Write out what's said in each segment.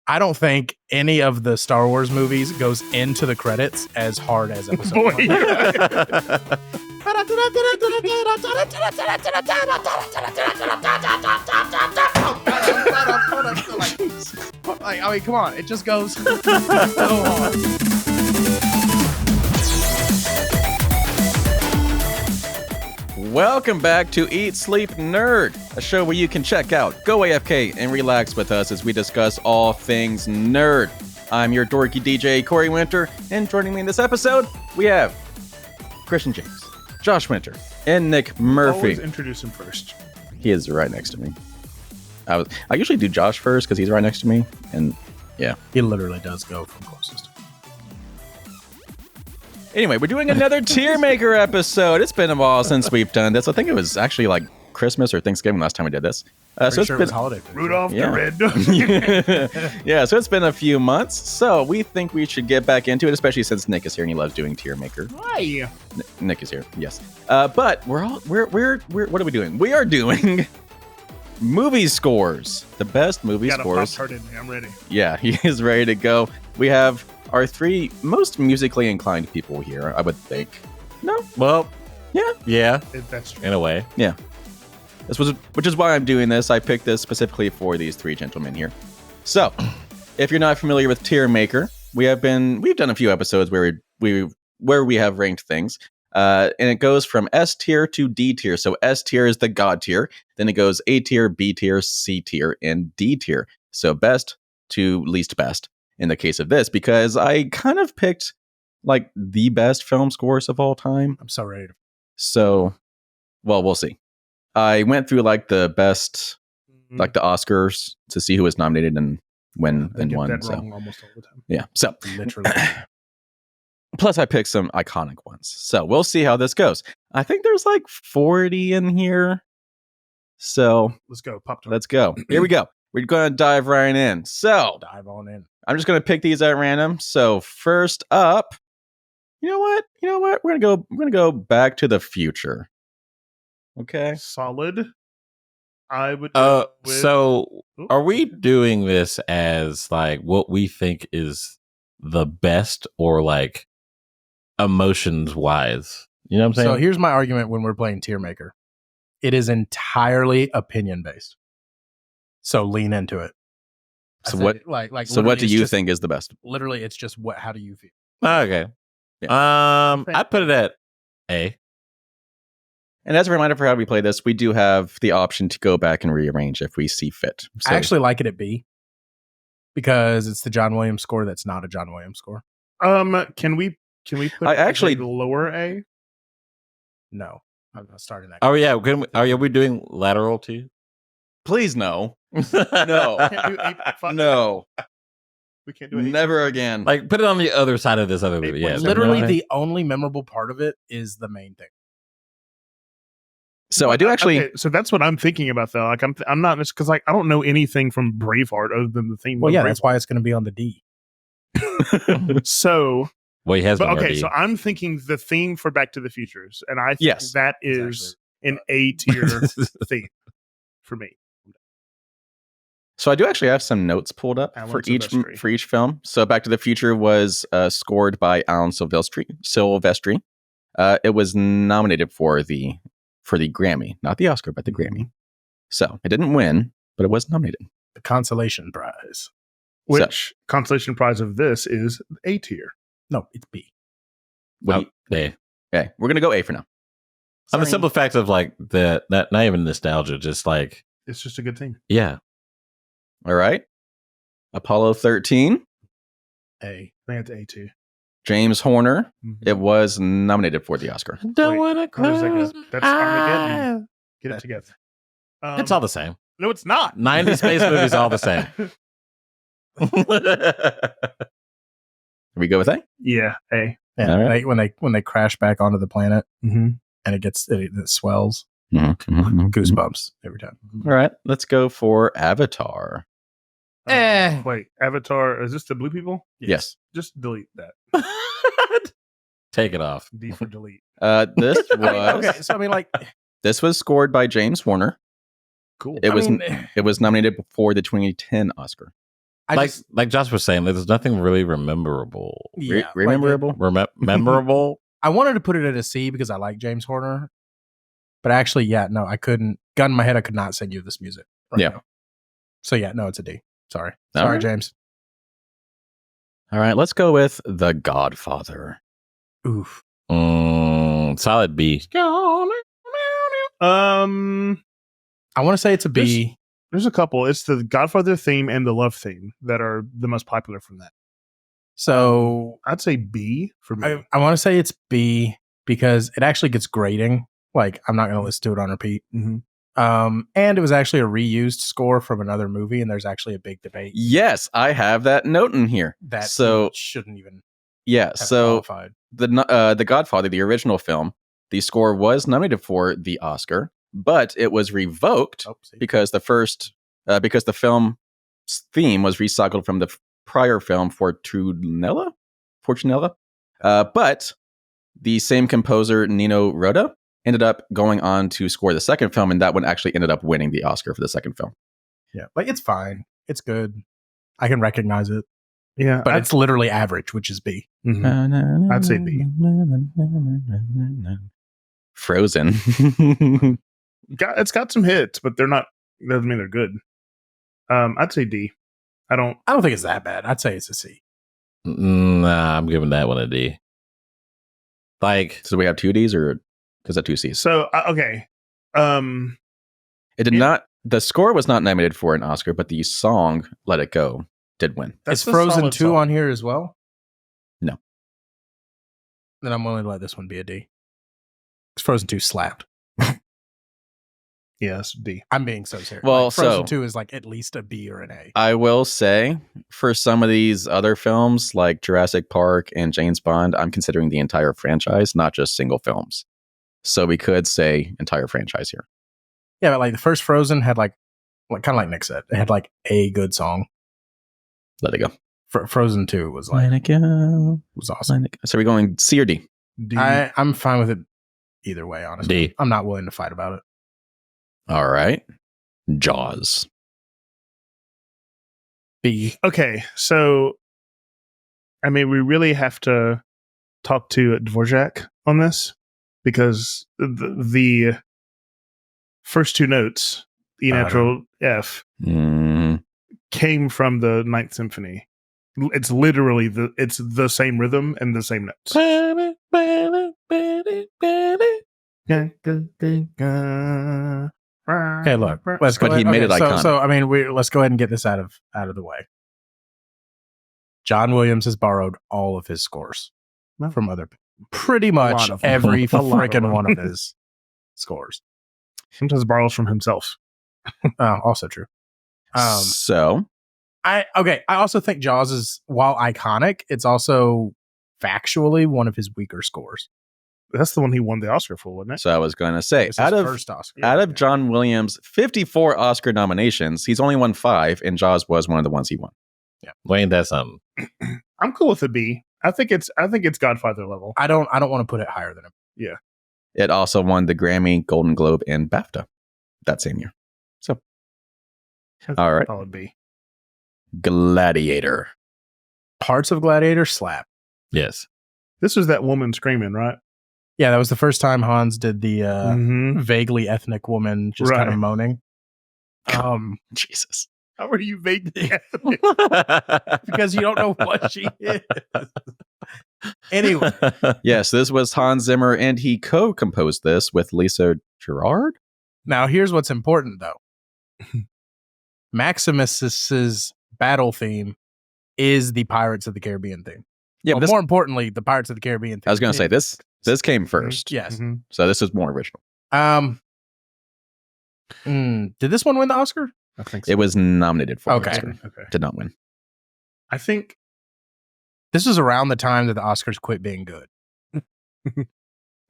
I don't think any of the Star Wars movies goes into the credits as hard as episode Boy. 1. Like, I mean, come on. It just goes so hard. Welcome back to Eat, Sleep, Nerd, a show where you can check out, go AFK, and relax with us as we discuss all things nerd. I'm your dorky DJ, Corey Winter, and joining me in this episode, we have Christian James, Josh Winter, and Nick Murphy. Always introduce him first. He is right next to me. I usually do Josh first because he's right next to me, and yeah. He literally does go from closest. Anyway, we're doing another TierMaker episode. It's been a while since we've done this. I think it was actually like Christmas or Thanksgiving last time we did this. So it's been holiday. Rudolph the Red. Yeah, so it's been a few months. So we think we should get back into it, especially since Nick is here and he loves doing TierMaker. Hi. Nick is here, yes. But we're what are we doing? We are doing movie scores. The best movie scores. Got a Pop-Tart in me. I'm ready. Yeah, he is ready to go. We have our three most musically inclined people here, I would think. No? Well, yeah, That's true. in a way. Yeah. Which is why I'm doing this. I picked this specifically for these three gentlemen here. So, if you're not familiar with TierMaker, we've done a few episodes where we have ranked things. And it goes from S tier to D tier. So S tier is the God tier. Then it goes A tier, B tier, C tier, and D tier. So best to least best in the case of this, because I kind of picked like the best film scores of all time. I'm so ready. So, well, we'll see. I went through like the best, like the Oscars to see who was nominated and when and won. That So wrong almost all the time. yeah. So Literally. plus I picked some iconic ones. So we'll see how this goes. I think there's like 40 in here. So Let's go. Pop-Tart. let's go. Here we go. We're going to dive right in. So Dive on in. I'm just going to pick these at random. So first up, you know what? We're going to go Back to the Future. Okay. Solid. I would go with... So Ooh. are we doing this as like what we think is the best or like emotions wise? You know what I'm So saying? here's my argument when we're playing TierMaker. It is entirely opinion based. So lean into it. So I what? said, like So what literally do it's you just- think is the best? Literally, it's just what. How do you feel? Okay. I put it at A. And as a reminder for how we play this, we do have the option to go back and rearrange if we see fit. So I actually like it at B because it's the John Williams score. That's not a John Williams score. Can we put I actually- it lower A? No, I'm not starting that. Oh yeah, are we doing lateral too? please no. Can't do A. No. We can't do A. Never again. Like put it on the other side of this other movie. Yeah, Literally, the only memorable part of it is the main thing. So I do actually. Okay, so that's what I'm thinking about though. Like I'm not just because like I don't know anything from Braveheart other than the theme. Well, of yeah, Braveheart. that's why it's going to be on the D. So, well, he has but been okay, already. so I'm thinking the theme for Back to the Futures, and I think Yes, that is an A tier theme for me. So I do actually have some notes pulled up Alan for Silvestri. each film. So Back to the Future was scored by Alan Silvestri. It was nominated for the Grammy, not the Oscar, but the Grammy. So it didn't win, but it was nominated. The consolation prize. Which consolation prize of this is A tier. No, it's B. A. Okay, we're gonna go A for now. On the Sorry. simple fact of like that, not even nostalgia, just like It's just a good thing. yeah. All right. Apollo 13, A. I think it's A tier. James Horner. Mhm. It was nominated for the Oscar. Don't Wait, want to where's close that go? That's Armageddon. Get it That- together. It's all the same. No, it's not. 90 space movies all the same. We go with A? Yeah, A. Yeah, All right. when they crash back onto the planet Mm-hmm. and it swells, Mhm. goosebumps every time. All right. Let's go for Avatar. Wait, Avatar. Is this the blue people? Yes. Just delete that. Take it off. D for delete. This I mean, was okay, so I mean, like, this was scored by James Horner. Cool. It I was mean, it was nominated for the 2010 Oscar. like Josh was saying, there's nothing really rememberable. Yeah, Rememberable? Memorable. I wanted to put it at a C because I like James Horner, but actually, no, I couldn't. Gun in my head, I could not send you this music. Now. So no, it's a D. Sorry, right. James. All right, let's go with The Godfather. Oof. Solid B. I want to say it's a B. There's a couple. It's the Godfather theme and the Love theme that are the most popular from that. So I'd say B for me. I want to say it's B because it actually gets grating. Like, I'm not going to listen to it on repeat. Mm-hmm. And it was actually a reused score from another movie, and there's actually a big debate. Yes, I have that note in here. That shouldn't even qualified. The Godfather, the original film, the score was nominated for the Oscar, but it was revoked because the film's theme was recycled from the prior film Fortunella. But the same composer, Nino Rota, ended up going on to score the second film, and that one actually ended up winning the Oscar for the second film. Yeah, like it's fine. It's good. I can recognize it. Yeah, but it's literally average, which is B. Mm-hmm. I'd say B. Frozen. It's got some hits, but doesn't mean they're good. I'd say D. I don't think it's that bad. I'd say it's a C. Nah, I'm giving that one a D. Like, so we have 2 Ds or is that 2 Cs? So okay. It did not. The score was not nominated for an Oscar, but the song "Let It Go" did win. Is Frozen 2 on here as well? No. Then I'm willing to let this one be a D. Because Frozen 2 slapped. Yes, D. I'm being so serious. Well, like, Frozen 2 is like at least a B or an A. I will say, for some of these other films, like Jurassic Park and James Bond, I'm considering the entire franchise, not just single films. So we could say entire franchise here. Yeah, but like the first Frozen had like kind of like Nick said, it had like a good song. Let It Go. Frozen 2 was like, Let It Go. Was awesome. So are we going C or D? D. I'm fine with it either way, honestly. D. I'm not willing to fight about it. All right. Jaws. B. Okay, so I mean, we really have to talk to Dvorak on this because the first 2 notes, E natural F, came from the Ninth Symphony. It's literally the same rhythm and the same notes. Okay, look. Let's go. But he made it iconic. So I mean, let's go ahead and get this out of the way. John Williams has borrowed all of his scores from other, pretty much every freaking one of his scores. Sometimes borrows from himself. Also true. So I also think Jaws is, while iconic, it's also factually one of his weaker scores. That's the one he won the Oscar for, wasn't it? So I was going to say, first Oscar. Out of John Williams' 54 Oscar nominations, he's only won 5, and Jaws was one of the ones he won. Yeah, Wayne, that's something. I'm cool with a B. I think it's Godfather level. I don't want to put it higher than him. Yeah. It also won the Grammy, Golden Globe, and BAFTA that same year. So, all right. Solid B. Gladiator. Parts of Gladiator slap. Yes. This was that woman screaming, right? Yeah, that was the first time Hans did the vaguely ethnic woman just kind of moaning. Jesus. How are you vaguely ethnic? Because you don't know what she is. Anyway. Yes, this was Hans Zimmer, and he co-composed this with Lisa Gerrard. Now, here's what's important, though. Maximus's battle theme is the Pirates of the Caribbean theme. Yeah, well, more importantly, the Pirates of the Caribbean theme. I was going to say, this came first. Yes. Mm-hmm. So this is more original. Did this one win the Oscar? I think so. It was nominated for Okay. Oscar. Okay. Did not win. I think this was around the time that the Oscars quit being good.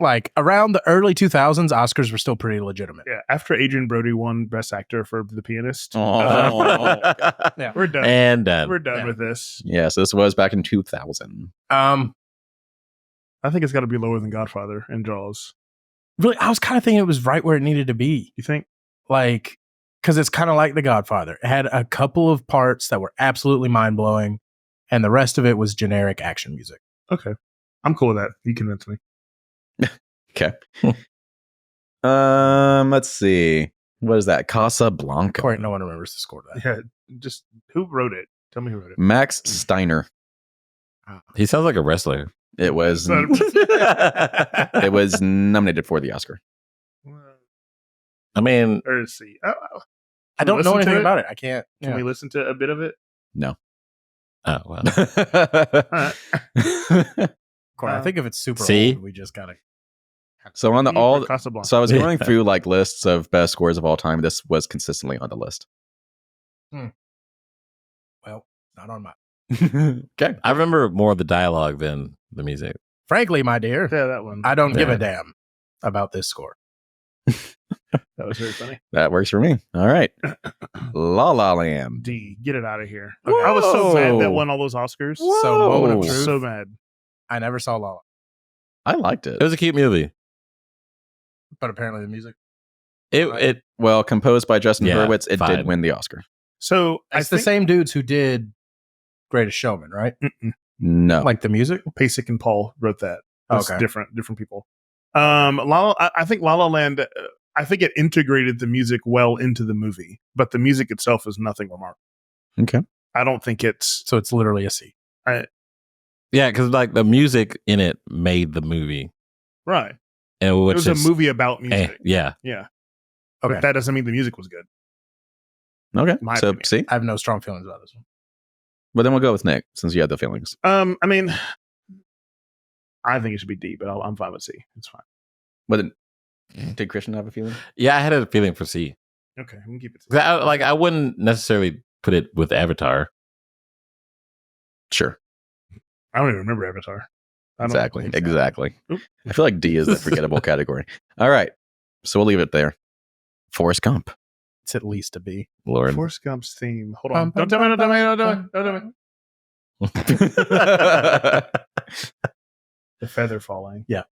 Like around the early 2000s, Oscars were still pretty legitimate. Yeah, after Adrian Brody won Best Actor for The Pianist, Yeah, we're done. And done. We're done with this. Yes, this was back in 2000. I think it's got to be lower than Godfather and Jaws. Really, I was kind of thinking it was right where it needed to be. You think? Like, because it's kind of like The Godfather. It had a couple of parts that were absolutely mind-blowing, and the rest of it was generic action music. Okay. I'm cool with that. You convinced me. Okay. Let's see. What is that? Casablanca. Corey, no one remembers the score to that. Yeah. Just who wrote it? Tell me who wrote it. Max Steiner. He sounds like a wrestler. It was it was nominated for the Oscar. I mean, Or see. I don't know anything about it. I can't. Can we listen to a bit of it? No. oh well. Corey, I think if it's super See? old, we just gotta. So on the all Casablanca. so I was going through like lists of best scores of all time. This was consistently on the list. Well, not on my. Okay. I remember more of the dialogue than the music. Frankly, my dear, Yeah, that one. I don't give Yeah. a damn about this score. That was very funny. That works for me. All right. La La Land. D, get it out of here. Whoa. I was so mad that won all those Oscars. So, moment of Whoa. truth. So mad. I never saw La La, I liked it. It was a cute movie. but apparently the music. It Well, composed by Justin Yeah, Hurwitz, it fine. did win the Oscar. So It's the same dudes who did Greatest Showman, right? No. Like the music. Pasek and Paul wrote that. It's Okay. different people. I think La La Land. I think it integrated the music well into the movie, but the music itself is nothing remarkable. Okay. I don't think it's So it's literally a C. yeah, because like the music in it made the movie, right. and It which was is a movie about music. yeah. Yeah, Okay. but that doesn't mean the music was good. Okay. My So opinion. see? I have no strong feelings about this one. But then we'll go with Nick since you had the feelings. I mean, I think it should be D, but I'm fine with C. It's fine. But then, did Christian have a feeling? Yeah, I had a feeling for C. Okay, we can keep it. 'Cause I wouldn't necessarily put it with Avatar. Sure. I don't even remember Avatar. I don't Exactly. think- Exactly. Oop. I feel like D is the forgettable category. All right. So we'll leave it there. Forrest Gump. It's at least a B. Lord. Forrest Gump's theme. Hold on. Don't tell me. Don't tell me. Don't tell me. The feather falling. Yep.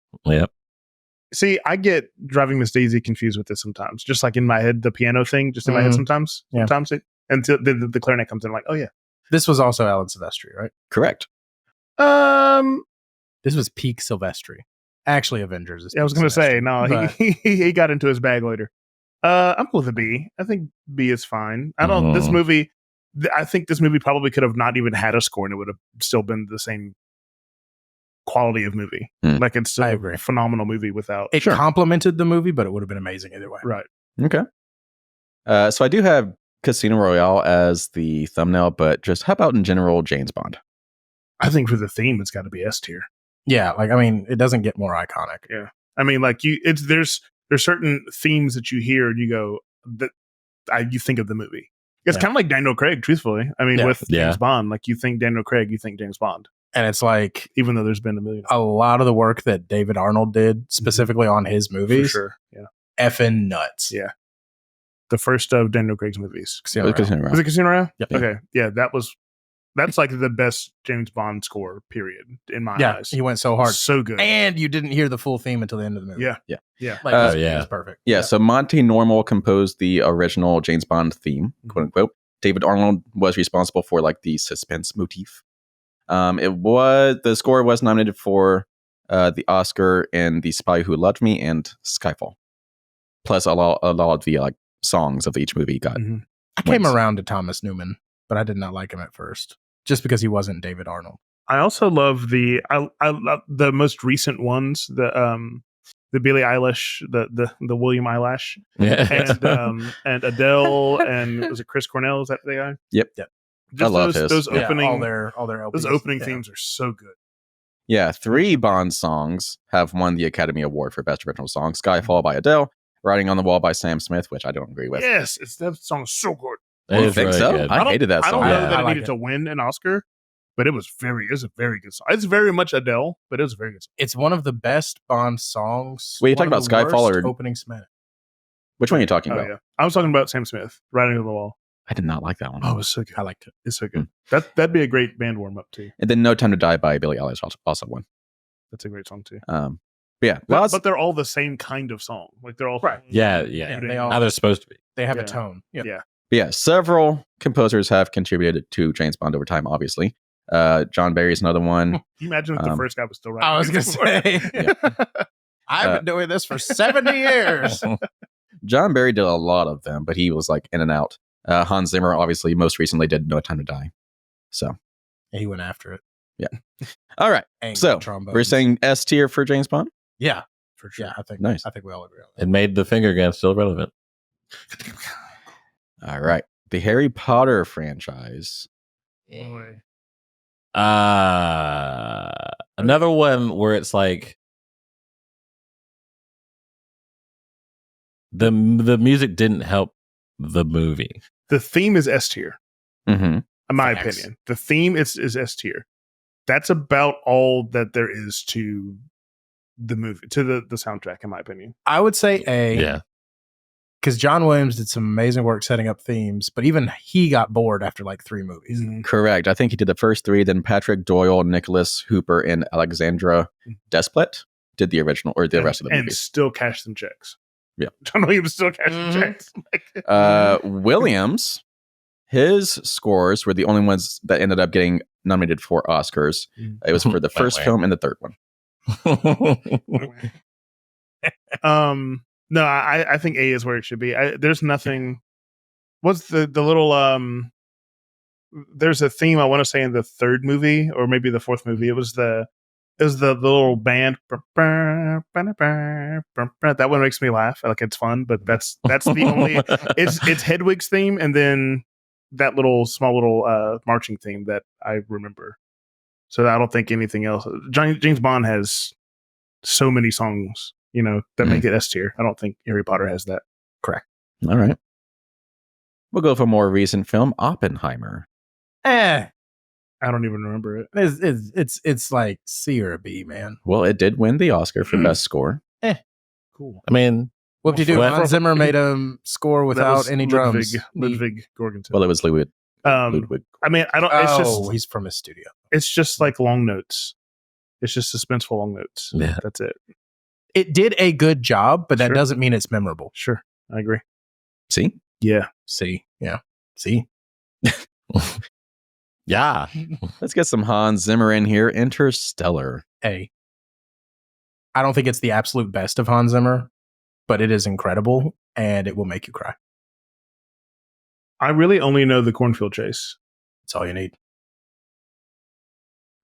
See, I get Driving Miss Daisy confused with this sometimes. Just like in my head, the piano thing, just in my head sometimes. Yeah. Sometimes until the clarinet comes in, I'm like, oh yeah. This was also Alan Silvestri, right? Correct. This was peak Silvestri. Actually, Avengers is I was peak going to say, Silvestri, no, but he got into his bag later. I'm cool with a B. I think B is fine. I don't, this movie, I think this movie probably could have not even had a score and it would have still been the same quality of movie. Like it's still I agree. a phenomenal movie without. it complemented the movie, but it would have been amazing either way. Right. Okay. So I do have Casino Royale as the thumbnail, but just how about in general James Bond? I think for the theme, it's got to be S tier. Yeah, like I mean, it doesn't get more iconic. Yeah. I mean, like there's certain themes that you hear and you go that you think of the movie. It's kind of like Daniel Craig, truthfully. I mean, with James Bond, like you think Daniel Craig, you think James Bond. And it's like, even though there's been a million, a lot of the work that David Arnold did specifically on his movies, for sure. Yeah. effing nuts. Yeah. The first of Daniel Craig's movies. Casino Royale. Was it Casino Royale? Yep. Okay. Yeah. That's like the best James Bond score, period, in my eyes. He went so hard. So good. And you didn't hear the full theme until the end of the movie. Yeah. Yeah. Yeah. Like, it was perfect. Yeah, so Monty Normal composed the original James Bond theme, quote unquote. David Arnold was responsible for like the suspense motif. The score was nominated for the Oscar in The Spy Who Loved Me and Skyfall. Plus a lot of the like songs of each movie got. I came around to Thomas Newman, but I did not like him at first, just because he wasn't David Arnold. I also love I love the most recent ones, the Billie Eilish, the William Eyelash, and Adele, and was it Chris Cornell? Is that the guy? Yep. Just I love those his. opening all their LPs. those opening themes are so good. Yeah, 3 Bond songs have won the Academy Award for Best Original Song. Skyfall by Adele, Writing on the Wall by Sam Smith, which I don't agree with. Yes, that song is so good. You think so? I hated that I song. don't know Yeah, that I it like needed it. to win an Oscar, but it was a very good song. It's very much Adele, but it was a very good song. It's one of the best Bond songs. Wait, you One talking of about the Skyfall worst or- opening smash? Which one are you talking Oh about? yeah, I was talking about Sam Smith, Writing on the Wall. I did not like that one. Oh, it was so good. I liked it. It's so good. That'd be a great band warm up too. And then No Time to Die by Billie Eilish also won. That's a great song too. yeah, but they're all the same kind of song. Like they're all Right. Yeah. They all How they're supposed to be. they have Yeah. a tone. Yeah. Yeah, several composers have contributed to James Bond over time, obviously. John Barry's another one. Can you imagine if the first guy was still writing? I was gonna say. I've been doing this for 70 years. John Barry did a lot of them, but he was like in and out. Hans Zimmer, obviously, most recently did No Time to Die. So He went after it. all right. Angry So trombones. we're saying S tier for James Bond. yeah, for sure. Yeah, I think Nice. I think we all agree on that. It made the finger gun still relevant. All right. The Harry Potter franchise. Boy. Another one where it's like the music didn't help the movie. The theme is S tier, Mm-hmm. in my Facts. opinion. The theme is S tier. That's about all that there is to the movie, to the soundtrack, in my opinion. I would say A. Yeah. Because John Williams did some amazing work setting up themes, but even he got bored after like 3 movies. Correct. I think he did the first 3. Then Patrick Doyle, Nicholas Hooper, and Alexandra Desplet did the original or the rest of the and movies. still cash some checks. Yeah. John Williams still cashing Mhm. checks. Williams, his scores were the only ones that ended up getting nominated for Oscars. It was for the first film and the third one. No, I think A is where it should be. There's nothing. What's the little There's a theme I want to say in the third movie or maybe the fourth movie. It was the little band. That one makes me laugh. Like it's fun, but that's the only. It's Hedwig's theme and then that small little marching theme that I remember. So I don't think anything else. James Bond has so many songs, that make it S tier. I don't think Harry Potter has that. Correct. All right. We'll go for a more recent film, Oppenheimer. I don't even remember it. It's like C or a B, man. Well, it did win the Oscar for Best Score. Cool. I mean, What did you do? Well, Hans Zimmer made him score That without was any drums. Ludwig Göransson. Well, it was Ludwig. I mean, I don't. It's just He's from his studio. it's just like long notes. It's just suspenseful long notes. Yeah. That's it. It did a good job, but that Sure. doesn't mean it's memorable. Sure, I agree. See? Yeah. C. Yeah. C. yeah. Let's get some Hans Zimmer in here. Interstellar. A. I don't think it's the absolute best of Hans Zimmer, but it is incredible and it will make you cry. I really only know the cornfield chase, That's all you need.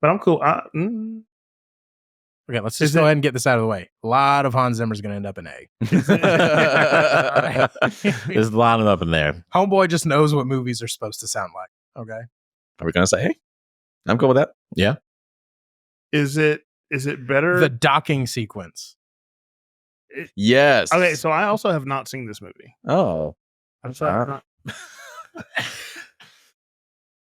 but I'm cool. Okay, let's Is just go it- ahead and get this out of the way. A lot of Hans Zimmer's going to end up in A. There's lining up in there. Homeboy just knows what movies are supposed to sound like. Okay. Are we going to say hey? I'm cool with that. Yeah. Is it better? The docking sequence. Yes. Okay, so I also have not seen this movie. Oh. I'm sorry.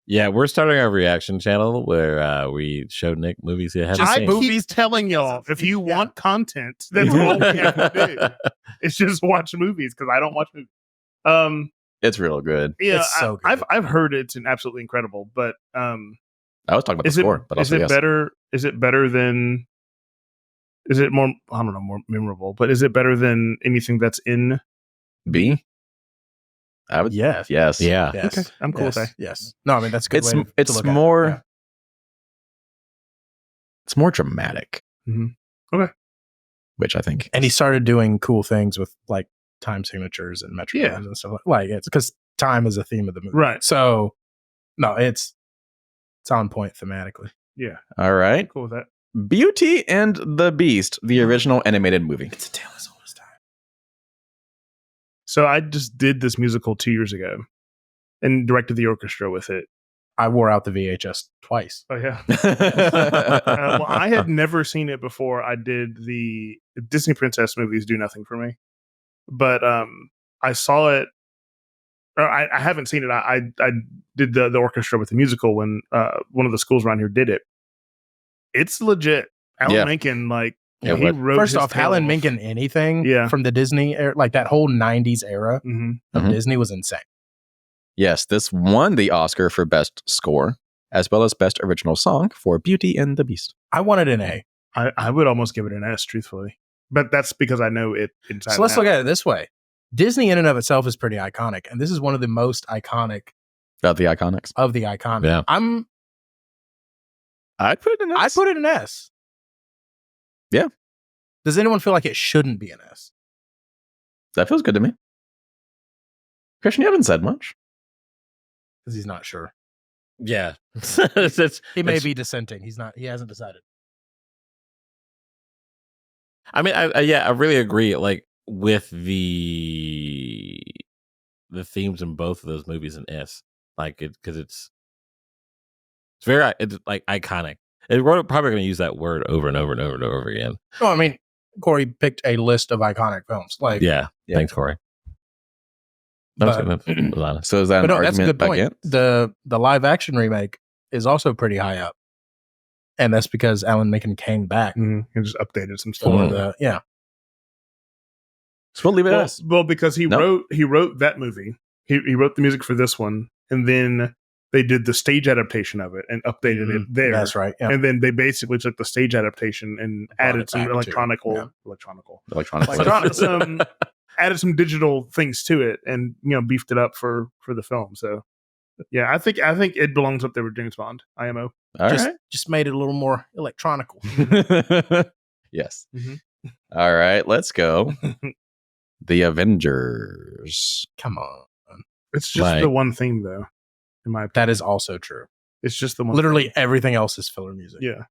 Yeah, we're starting our reaction channel where we show Nick movies he hasn't I seen. keep telling y'all, if you want content, that's all we have to do. It's just watch movies because I don't watch movies. It's real good. Yeah, It's so good. I've heard it's absolutely incredible, but I was talking about the is it score, but is also it yes. better? Is it better than? Is it more? I don't know, more memorable, but is it better than anything that's in? B? I would. Yes. Yes. Yeah. Yes. Okay, I'm cool with Yes. that. Yes. No, I mean, that's a good It's way to it's look at it. more Yeah. it's more dramatic. Mhm. Okay. Which I think. And he started doing cool things with like time signatures and metronomes Yeah. and stuff like it's because time is a theme of the movie. Right. So no, it's on point thematically. Yeah, All right. cool with that. Beauty and the Beast, the original animated movie. It's a tale as old as time. So I just did this musical 2 years ago, and directed the orchestra with it. I wore out the VHS twice. Oh yeah. Well, I had never seen it before. I did the Disney princess movies do nothing for me, but I saw it. Or I haven't seen it. I did the orchestra with the musical when one of the schools around here did it. It's legit. Alan Yeah. Menken, like Yeah, he what- wrote. First his off, tail Alan off. Menken, anything Yeah. from the Disney era, like that whole 90s era Mhm. of Mhm. Disney was insane. Yes, this won the Oscar for Best Score, as well as Best Original Song for Beauty and the Beast. I wanted an A. I would almost give it an S, truthfully. But that's because I know it inside. So let's look at it this way. Disney in and of itself is pretty iconic. And this is one of the most iconic Of the iconics. of the iconic. Yeah. I'd put it in S. I'd put it an S. Yeah. Does anyone feel like it shouldn't be an S? That feels good to me. Christian, you haven't said much. Because he's not sure. Yeah. He may be dissenting. He hasn't decided. I mean, I really agree. Like with the themes in both of those movies in S, like it because it's like iconic. We're probably going to use that word over and over and over and over again. No, I mean, Corey picked a list of iconic films. Like, Yeah. Thanks, Corey. That's honest. So is that but an no, that's a argument good point. against? The live action remake is also pretty high up, and that's because Alan Menken came back and just updated some stuff. for the yeah. So we'll leave it at S. Well, because he No. wrote that movie. He wrote the music for this one, and then they did the stage adaptation of it and updated it there. That's right. Yeah. And then they basically took the stage adaptation and added some back to- Electronic. added some digital things to it, and beefed it up for the film. So yeah, I think it belongs up there with James Bond. IMO. All right. Just made it a little more electronical. Yes. Mhm. All right. Let's go. The Avengers. Come on. It's just Like- the one theme, though. In my opinion, That is also true. it's just the one. Literally theme. everything else is filler music. Yeah,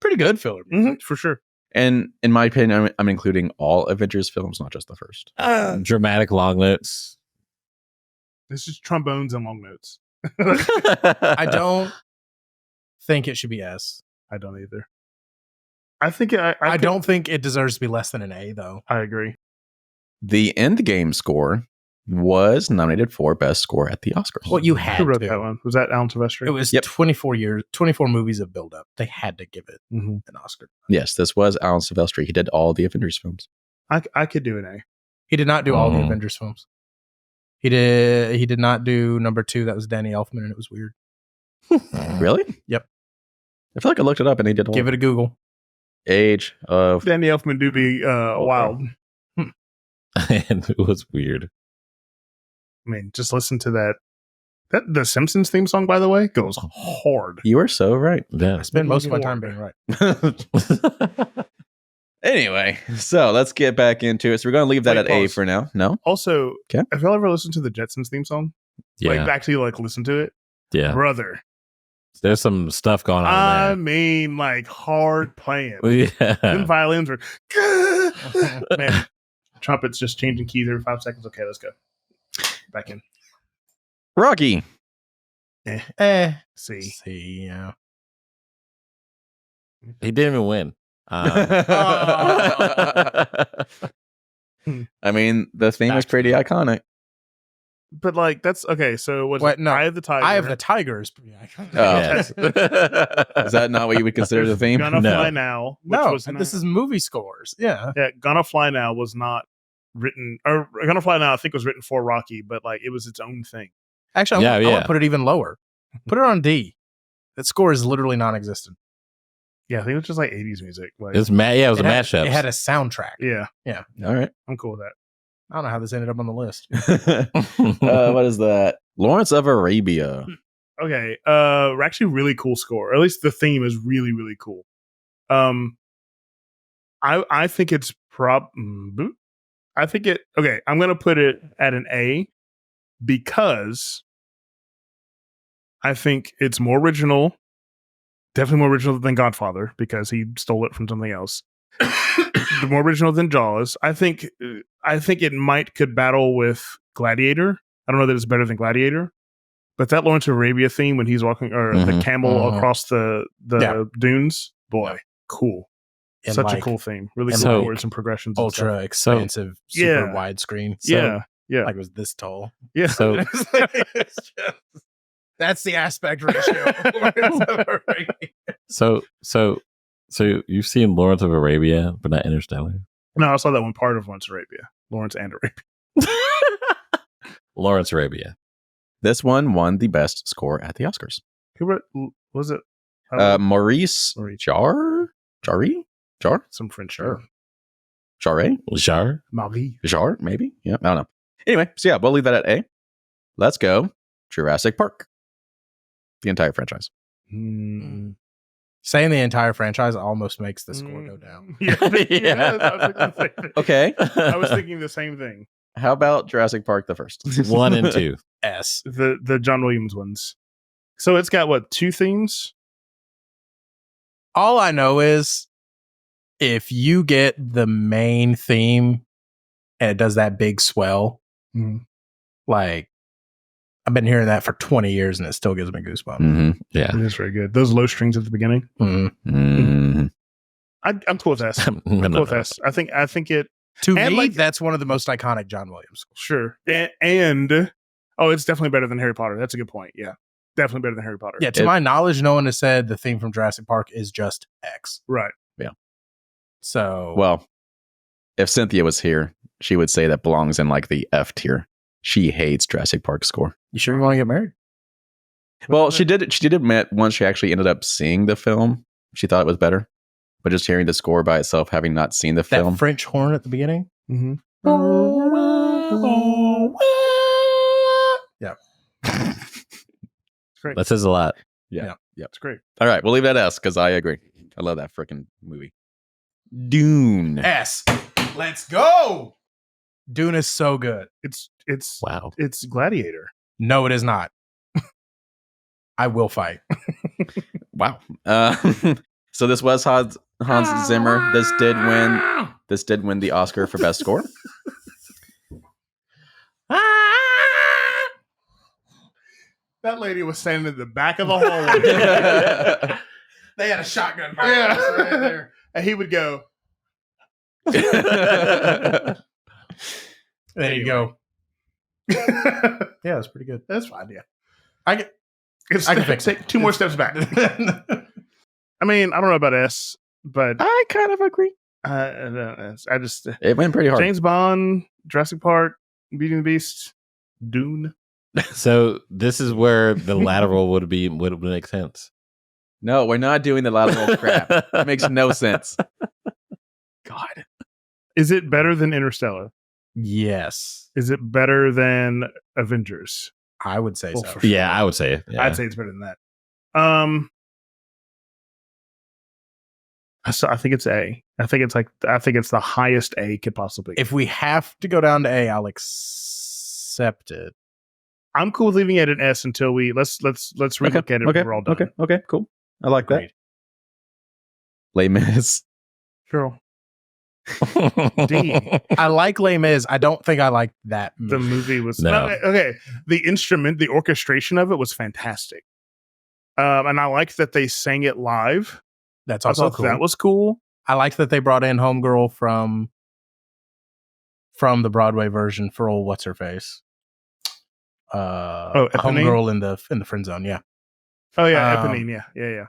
Pretty good filler music. for sure. And in my opinion, I'm including all Avengers films, not just the first. Dramatic long notes. It's just trombones and long notes. I don't think it should be S. I don't either. I think I don't think it deserves to be less than an A, though. I agree. The Endgame score was nominated for Best Score at the Oscars. Well, you had Who wrote to. that one? Was that Alan Silvestri? It was Yep. 24 movies of build-up. They had to give it Mhm. an Oscar. Yes, this was Alan Silvestri. He did all the Avengers films. I could do an A. He did not do all the Mhm. Avengers films. He did not do number 2. That was Danny Elfman, and it was weird. Really? Yep. I feel like I looked it up and he did all. Give it a Google. Age of. Danny Elfman do be wild. And it was weird. I mean, just listen to that. The Simpsons theme song, by the way, goes hard. You are so right. Yeah. I spend most of my time being right. Anyway, so let's get back into it. So we're going to leave that Wait, at A pause. for now. No? Also, Okay. have y'all ever listened to the Jetsons theme song? Like, Yeah. actually, listen to it? Yeah. Brother. There's some stuff going I on mean, like, hard playing. there. Them Yeah. violins are... Man, trumpets just changing keys every 5 seconds. Okay, let's go. Back in. Rocky. See. See, yeah. He didn't even win. I mean, the theme is pretty iconic. But, like, that's... Okay, so what's What? No. Eye of the Tiger. Eye of the Tiger is pretty iconic. Oh. Yes. Is that not what you would consider the theme? Gonna No. Fly Now. Which No, was this is movie scores. Yeah. Yeah, Gonna Fly Now was not written... Or Gonna Fly Now, I think, was written for Rocky, but, like, it was its own thing. Actually, I Yeah. want to put it even lower. Put it on D. That score is literally non-existent. Yeah, I think it was just, like, 80s music. Like, It was it was a had, mashup. It had a soundtrack. yeah, All right. I'm cool with that. I don't know how this ended up on the list. What is that? Lawrence of Arabia. Okay, actually really cool score. Or at least the theme is really, really cool. I think it's okay, I'm gonna put it at an A because I think it's more original, definitely more original than Godfather because he stole it from something else. More original than Jaws. I think it could battle with Gladiator. I don't know that it's better than Gladiator, but that Lawrence of Arabia theme when he's walking or the Mhm. camel Mhm. across the Yeah. dunes, boy, cool. And Such a like cool theme. Really and cool like chords and progressions. and ultra stuff. expansive, super Yeah. widescreen. Yeah, yeah, Like it was this tall. yeah. So That's the aspect ratio. so you've seen Lawrence of Arabia, but not Interstellar. No, I saw that one part of Lawrence Arabia. Lawrence and Arabia. Lawrence Arabia. This one won the best score at the Oscars. Who wrote? Was it? Maurice Maurice. Jarry? Jar? Some French. Sure. Jarre? Jar? Marie. Jar? Maybe? Yeah, I don't know. Anyway, so yeah, we'll leave that at A. Let's go Jurassic Park. The entire franchise. Saying the entire franchise almost makes the score go down. Yeah. Yeah. Okay. I was thinking the same thing. How about Jurassic Park the first? 1 and 2. S. The John Williams ones. So it's got what, 2 themes? All I know is if you get the main theme and it does that big swell, like I've been hearing that for 20 years and it still gives me goosebumps. Mm-hmm. Yeah. It is very good. Those low strings at the beginning. Mm-hmm. I'm cool with S. I'm No, cool with S. I think it. To And me, like- that's one of the most iconic John Williams scores. Sure. And it's definitely better than Harry Potter. That's a good point. Yeah. Definitely better than Harry Potter. Yeah, to my knowledge, no one has said the theme from Jurassic Park is just X. Right. So, Well, if Cynthia was here, she would say that belongs in like the F tier. She hates Jurassic Park score. you sure you want to get married? Well, she did admit once she actually ended up seeing the film, she thought it was better. But just hearing the score by itself, having not seen the That film. French horn at the beginning? Mm-hmm. Yeah. It's great. That says a lot. Yeah. It's great. All right, we'll leave that S because I agree. I love that freaking movie. Dune. S. Let's go. Dune is so good. It's Wow. it's Gladiator. No, it is not. I will fight. Wow. So this was Hans Zimmer. This did win the Oscar for best score. That lady was standing in the back of the hallway. They had a shotgun. Yeah. Right there. And he would go. There you go. Yeah, Yeah, it's pretty good. that's fine. Yeah, I can fix it. Take 2 more steps back. I mean, I don't know about S, but I kind of agree. I just It went pretty hard. James Bond, Jurassic Park, Beauty and the Beast, Dune. So this is where the lateral would make sense. No, we're not doing the lateral crap. It makes no sense. God, is it better than Interstellar? Yes, Is it better than Avengers? I would say Well, so. for sure. Yeah, I would say it. Yeah. I'd say it's better than that. So I think it's A. I think it's the highest A could possibly. If we have to go down to A, I'll accept it. I'm cool with leaving it at S until let's relook at it when we're all done. Okay, cool. I like that. Agreed. Les Mis. Sure. D. I like Les Mis. I don't think I like that The movie. movie was No. okay. The orchestration of it was fantastic. And I liked that they sang it live. That's I also thought cool. that was cool. I like that they brought in Homegirl from the Broadway version for old what's her face. Eponine? Homegirl in the friend zone. Yeah, Oh yeah, Um, Eponine. Yeah.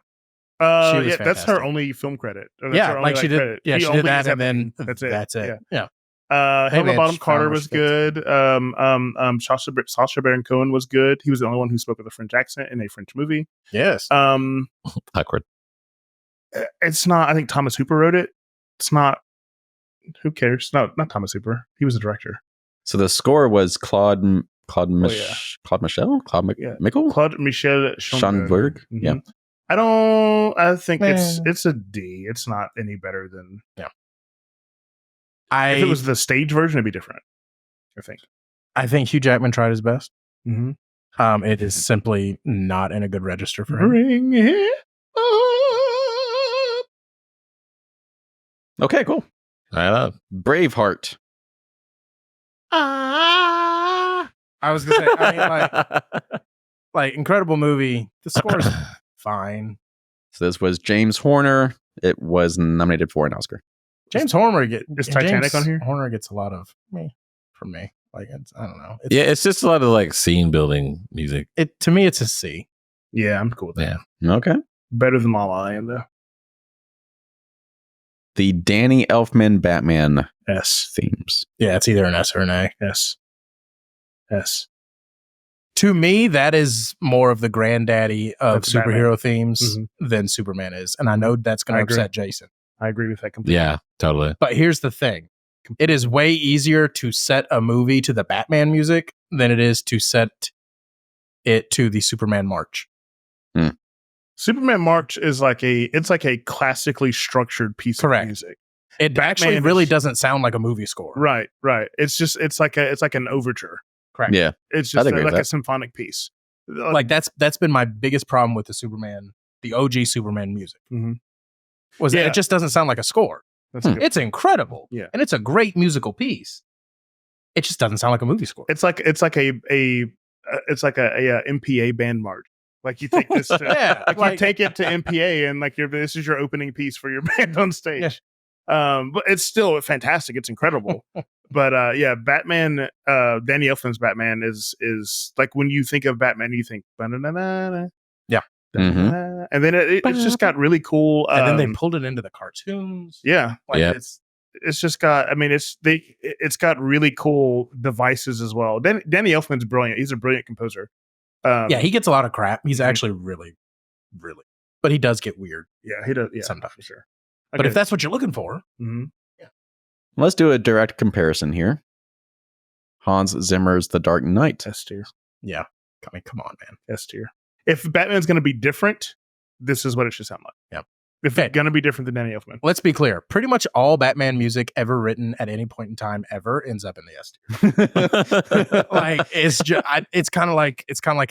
she was Yeah, that's her fantastic. only film credit. Or that's her yeah, only, like she did. credit. Yeah, she only did that, is and then Eponine. that's it. Yeah. Helena man, Bonham she Carter found was where good. Sacha Baron Cohen was good. He was the only one who spoke with a French accent in a French movie. Yes. Awkward. It's not. I think Thomas Hooper wrote it. It's not. Who cares? No, not Thomas Hooper. He was the director. So the score was Claude yeah. Michel? Yeah. Michael? Claude Michel Schonberg? Mhm. Yeah. I think Eh. it's a D. It's not any better than. If I it was the stage version, it'd be different. I think. think Hugh Jackman tried his best. Mm-hmm. It is simply not in a good register for him. Bring it up. Okay, cool. I know. Braveheart. I was gonna say. I mean, like incredible movie. The score's fine. So this was James Horner. It was nominated for an Oscar. James Horner Is Titanic on here? Horner gets a lot of from me. Like I don't know. Yeah, it's just a lot of like scene building music. To me, it's a C. Yeah, I'm cool with that. Yeah. Okay. Better than La La Land though. The Danny Elfman Batman S. themes. Yeah, it's either an S or an A. S. S. To me, that is more of the granddaddy of That's superhero Batman. themes than Superman is, and I know that's going I to agree. upset Jason. I agree with that completely. Yeah, totally. But here's the thing. It is way easier to set a movie to the Batman music than it is to set it to the Superman March. Superman March is like a classically structured piece Correct. of music. It Batman actually really is- doesn't sound like a movie score. Right. It's like an overture. Correct. Yeah. It's I'd just agree with like a that. symphonic piece. Like that's been my biggest problem with the OG Superman music. Mhm. Was that Yeah. it just doesn't sound like a score. That's a good- It's incredible. Yeah. And it's a great musical piece. It just doesn't sound like a movie score. It's like a MPA band march. Like you take this, Yeah, like like- you take it to MPA, and like this is your opening piece for your band on stage. But it's still fantastic. It's incredible. But Batman, Danny Elfman's Batman is like when you think of Batman, you think ba-na-na-na-na, Yeah. da-na-na-na, and then it's just got really cool. And then they pulled it into the cartoons. yeah, Like Yep. it's just got. I mean, it's got really cool devices as well. Danny Elfman's brilliant. He's a brilliant composer. Yeah, he gets a lot of crap. He's Mhm. actually really, really, but he does get weird yeah, he does. Yeah, sometimes. for sure. But if that's what you're looking for, Let's do a direct comparison here. Hans Zimmer's The Dark Knight. S tier, yeah. I mean, come on, man. S tier. If Batman's going to be different, this is what it should sound like. Yep. If Okay. it's going to be different than Danny Elfman. Let's be clear. Pretty much all Batman music ever written at any point in time ever ends up in the S tier. Like it's just, it's kind of like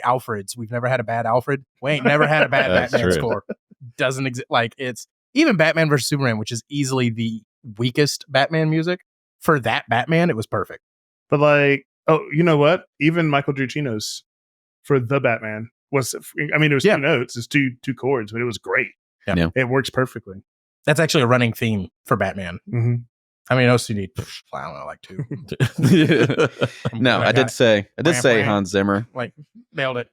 Alfred's. We've never had a bad Alfred. We ain't never had a bad That's Batman true. score. Doesn't exist. Like it's even Batman versus Superman, which is easily the weakest Batman music. For that Batman, it was perfect. But like, oh, you know what? Even Michael Giacchino's for the Batman was. I mean, it was Yeah. two notes, it's two chords, but it was great. Yeah. It works perfectly. That's actually a running theme for Batman. Mm-hmm. I mean, OCD. I don't know, like two. No, I did say Hans Zimmer. Like nailed it.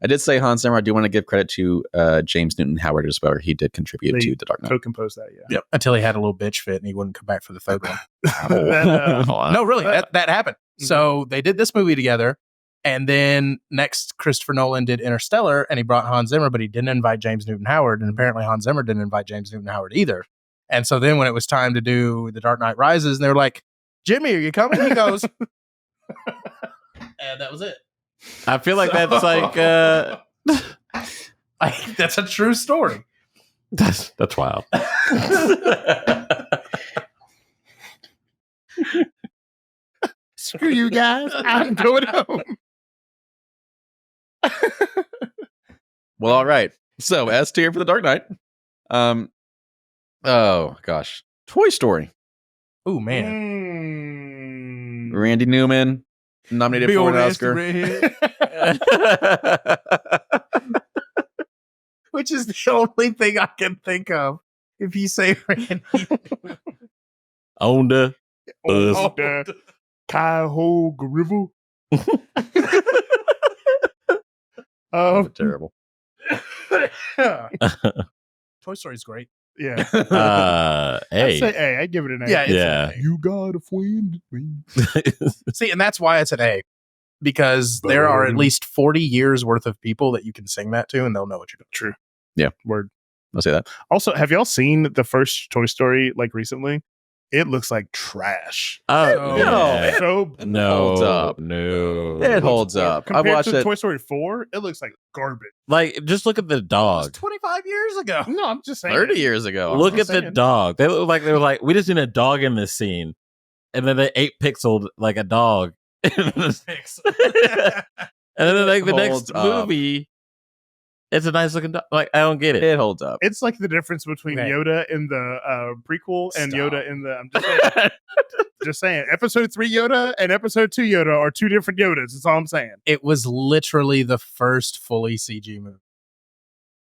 I did say Hans Zimmer. I do want to give credit to James Newton Howard as well. He did contribute They to The Dark Knight. Co-composed that, yeah. Yep. Until he had a little bitch fit and he wouldn't come back for the third one. That, No, really, Uh, that happened. So they did this movie together, and then next Christopher Nolan did Interstellar, and he brought Hans Zimmer, but he didn't invite James Newton Howard, and apparently Hans Zimmer didn't invite James Newton Howard either. And so then when it was time to do The Dark Knight Rises, and they were like, "Jimmy, are you coming?" He goes, and that was it. I feel like that's like That's a true story. that's wild. Screw you guys. I'm going home. Well, all right. So S tier for The Dark Knight. Oh gosh, Toy Story. Oh man, Randy Newman nominated Big for old an nasty Oscar. redhead. Which is the only thing I can think of. If you say Randy, On the bus. Oh, the Cuyahoga River. Terrible. Toy Story's great. Yeah. Hey. I'd say A. I'd give it an A. Yeah, it's Yeah. You got offended me. See, and that's why it's an A, because there are at least 40 years worth of people that you can sing that to, and they'll know what you're doing. True. Yeah. Word. I'll say that. Also, have y'all seen the first Toy Story like recently? It looks like trash. Oh, yeah. So No, Holds up. no. It holds up. I compared watched to it. Toy Story 4, it looks like garbage. Like, just look at the It was dog. 25 years ago. No, I'm just saying. 30 years ago. Look I'm at the saying. dog. They look like they were like, we just need a dog in this scene, and then they 8-pixeled like a dog. And then like the next Holds up. movie, it's a nice looking dog. Like, I don't get it. It holds up. It's like the difference between Okay. Yoda in the prequel and Stop. Yoda in the. I'm just saying. Just saying. Episode 3 Yoda and Episode 2 Yoda are two different Yodas. That's all I'm saying. It was literally the first fully CG movie.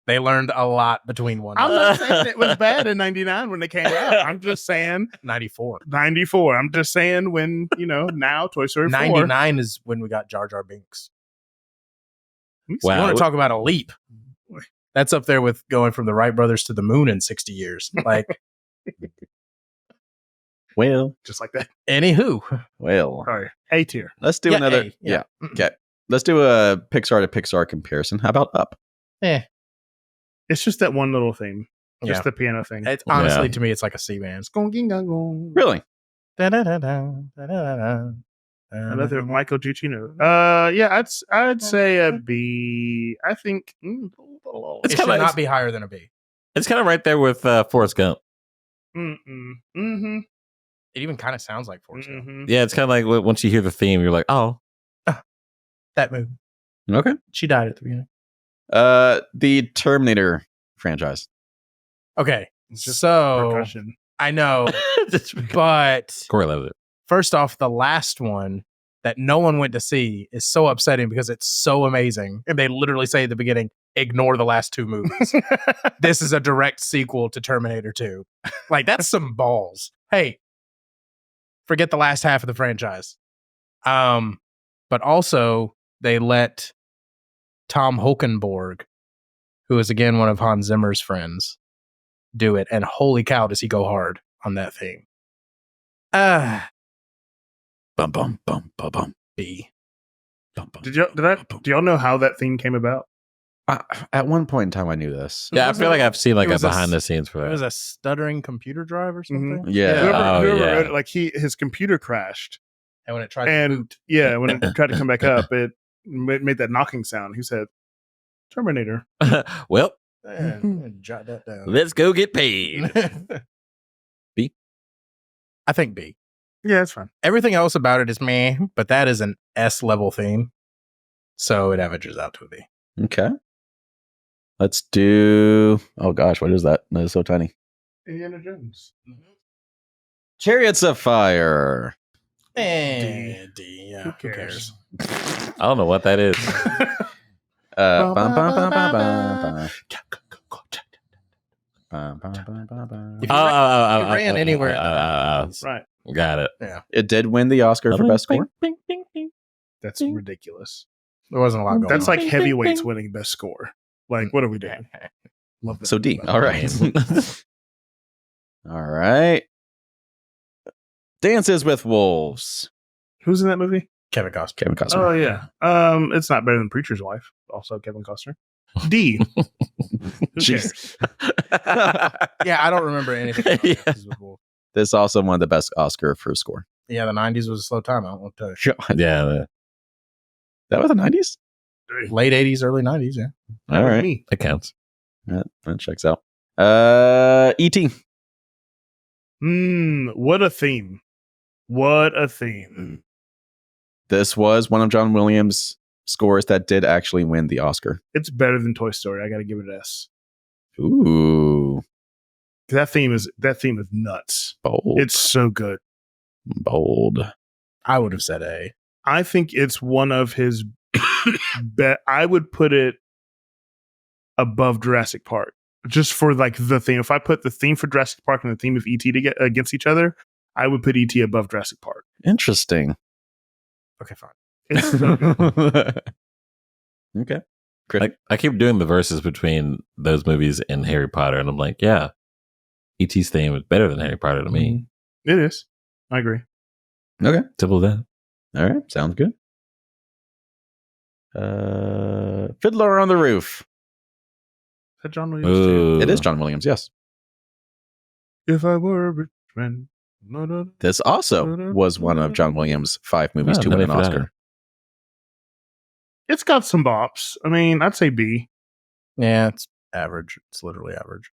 They learned a lot between one I'm and not saying it was bad in 99 when it came out. I'm just saying 94. 94. I'm just saying when, now Toy Story 4. 99 is when we got Jar Jar Binks. You Wow. want to talk about a leap? That's up there with going from the Wright brothers to the moon in 60 years. Like, Well, Just like that. anywho. well. All right. A tier. Let's do Yeah, another. A, Yeah. yeah. Okay. Let's do a Pixar to Pixar comparison. How about Up? Eh. It's just that one little theme. Just the piano thing. It's honestly to me, it's like a C band. Really? Another Michael Giacchino. Yeah, I'd say a B. I think It It's should kinda- not be higher than a B. It's kind of right there with Forrest Gump. Mm-hmm. It even kind of sounds like Forrest Gump. Mm-hmm. Yeah, it's kind of like once you hear the theme, you're like, oh, That movie. Okay. She died at the beginning. The Terminator franchise. Okay, Just so percussion. I know, but Corey loves it. first off, the last one that no one went to see is so upsetting because it's so amazing. And they literally say at the beginning, ignore the last two movies. This is a direct sequel to Terminator 2. Like, that's some balls. Hey, forget the last half of the franchise. But also, they let Tom Holkenborg, who is again one of Hans Zimmer's friends, do it. And holy cow, does he go hard on that theme. Bum bum bum bum bum. B. Bum, bum. Do y'all know how that theme came about? At one point in time, I knew this. Yeah, I feel like I've seen like It a was a behind the scenes for It was that. a stuttering computer drive or something. Yeah. Whoever yeah. wrote it, like his computer crashed, And when it tried to and boot, when it tried to come back up, it made that knocking sound. He said, "Terminator." Well, jot that down. let's go get paid. B? I think B. Yeah, it's fine. Everything else about it is meh, but that is an S level theme. So it averages out to a B. Okay. Let's do. Oh gosh, what is that? That is so tiny. Indiana Jones. Chariots of Fire. D. Yeah. Who cares? I don't know what that is. Bum, bum, bum, bum, bum, bum. Bum, bum, bum, bum, bum. If you ran anywhere. Right. Got it. It did win the Oscar for Best Score. That's ridiculous. There wasn't a lot going That's on. like heavyweights winning best score. Like, what are we doing? Love that. So D. All right. All right. Dances with Wolves. Who's in that movie? Kevin Costner. Kevin Costner. Oh yeah. It's not better than Preacher's Wife. Also Kevin Costner. D. Who Jeez. cares? Yeah, I don't remember anything. About Yeah. Dances with Wolves. This also won the Best Oscar for Score. Yeah, the 90s was a slow time. I don't want to tell you. Yeah, That was the 90s? Late 80s, early 90s, yeah. All right. Me. that counts. That checks out. E.T. What a theme. What a theme. This was one of John Williams' scores that did actually win the Oscar. It's better than Toy Story. I got to give it an S. Ooh. That theme is nuts. Bold. It's so good. bold. I would have said A. I think it's one of his I would put it above Jurassic Park. Just for like the theme. If I put the theme for Jurassic Park and the theme of E.T. to get against each other, I would put E.T. above Jurassic Park. Interesting. Okay, fine. It's so good. Okay. I keep doing the verses between those movies and Harry Potter, and I'm like, yeah, E.T.'s theme is better than Harry Potter to me. It is. I agree. Okay. Simple as that. All right. Sounds good. Fiddler on the Roof. Is that John Williams too? Ooh. It is John Williams, yes. If I were a rich man. No. This also was one of John Williams' 5 movies Oh, to win an never forgot Oscar. It's got some bops. I mean, I'd say B. Yeah, it's average. It's literally average.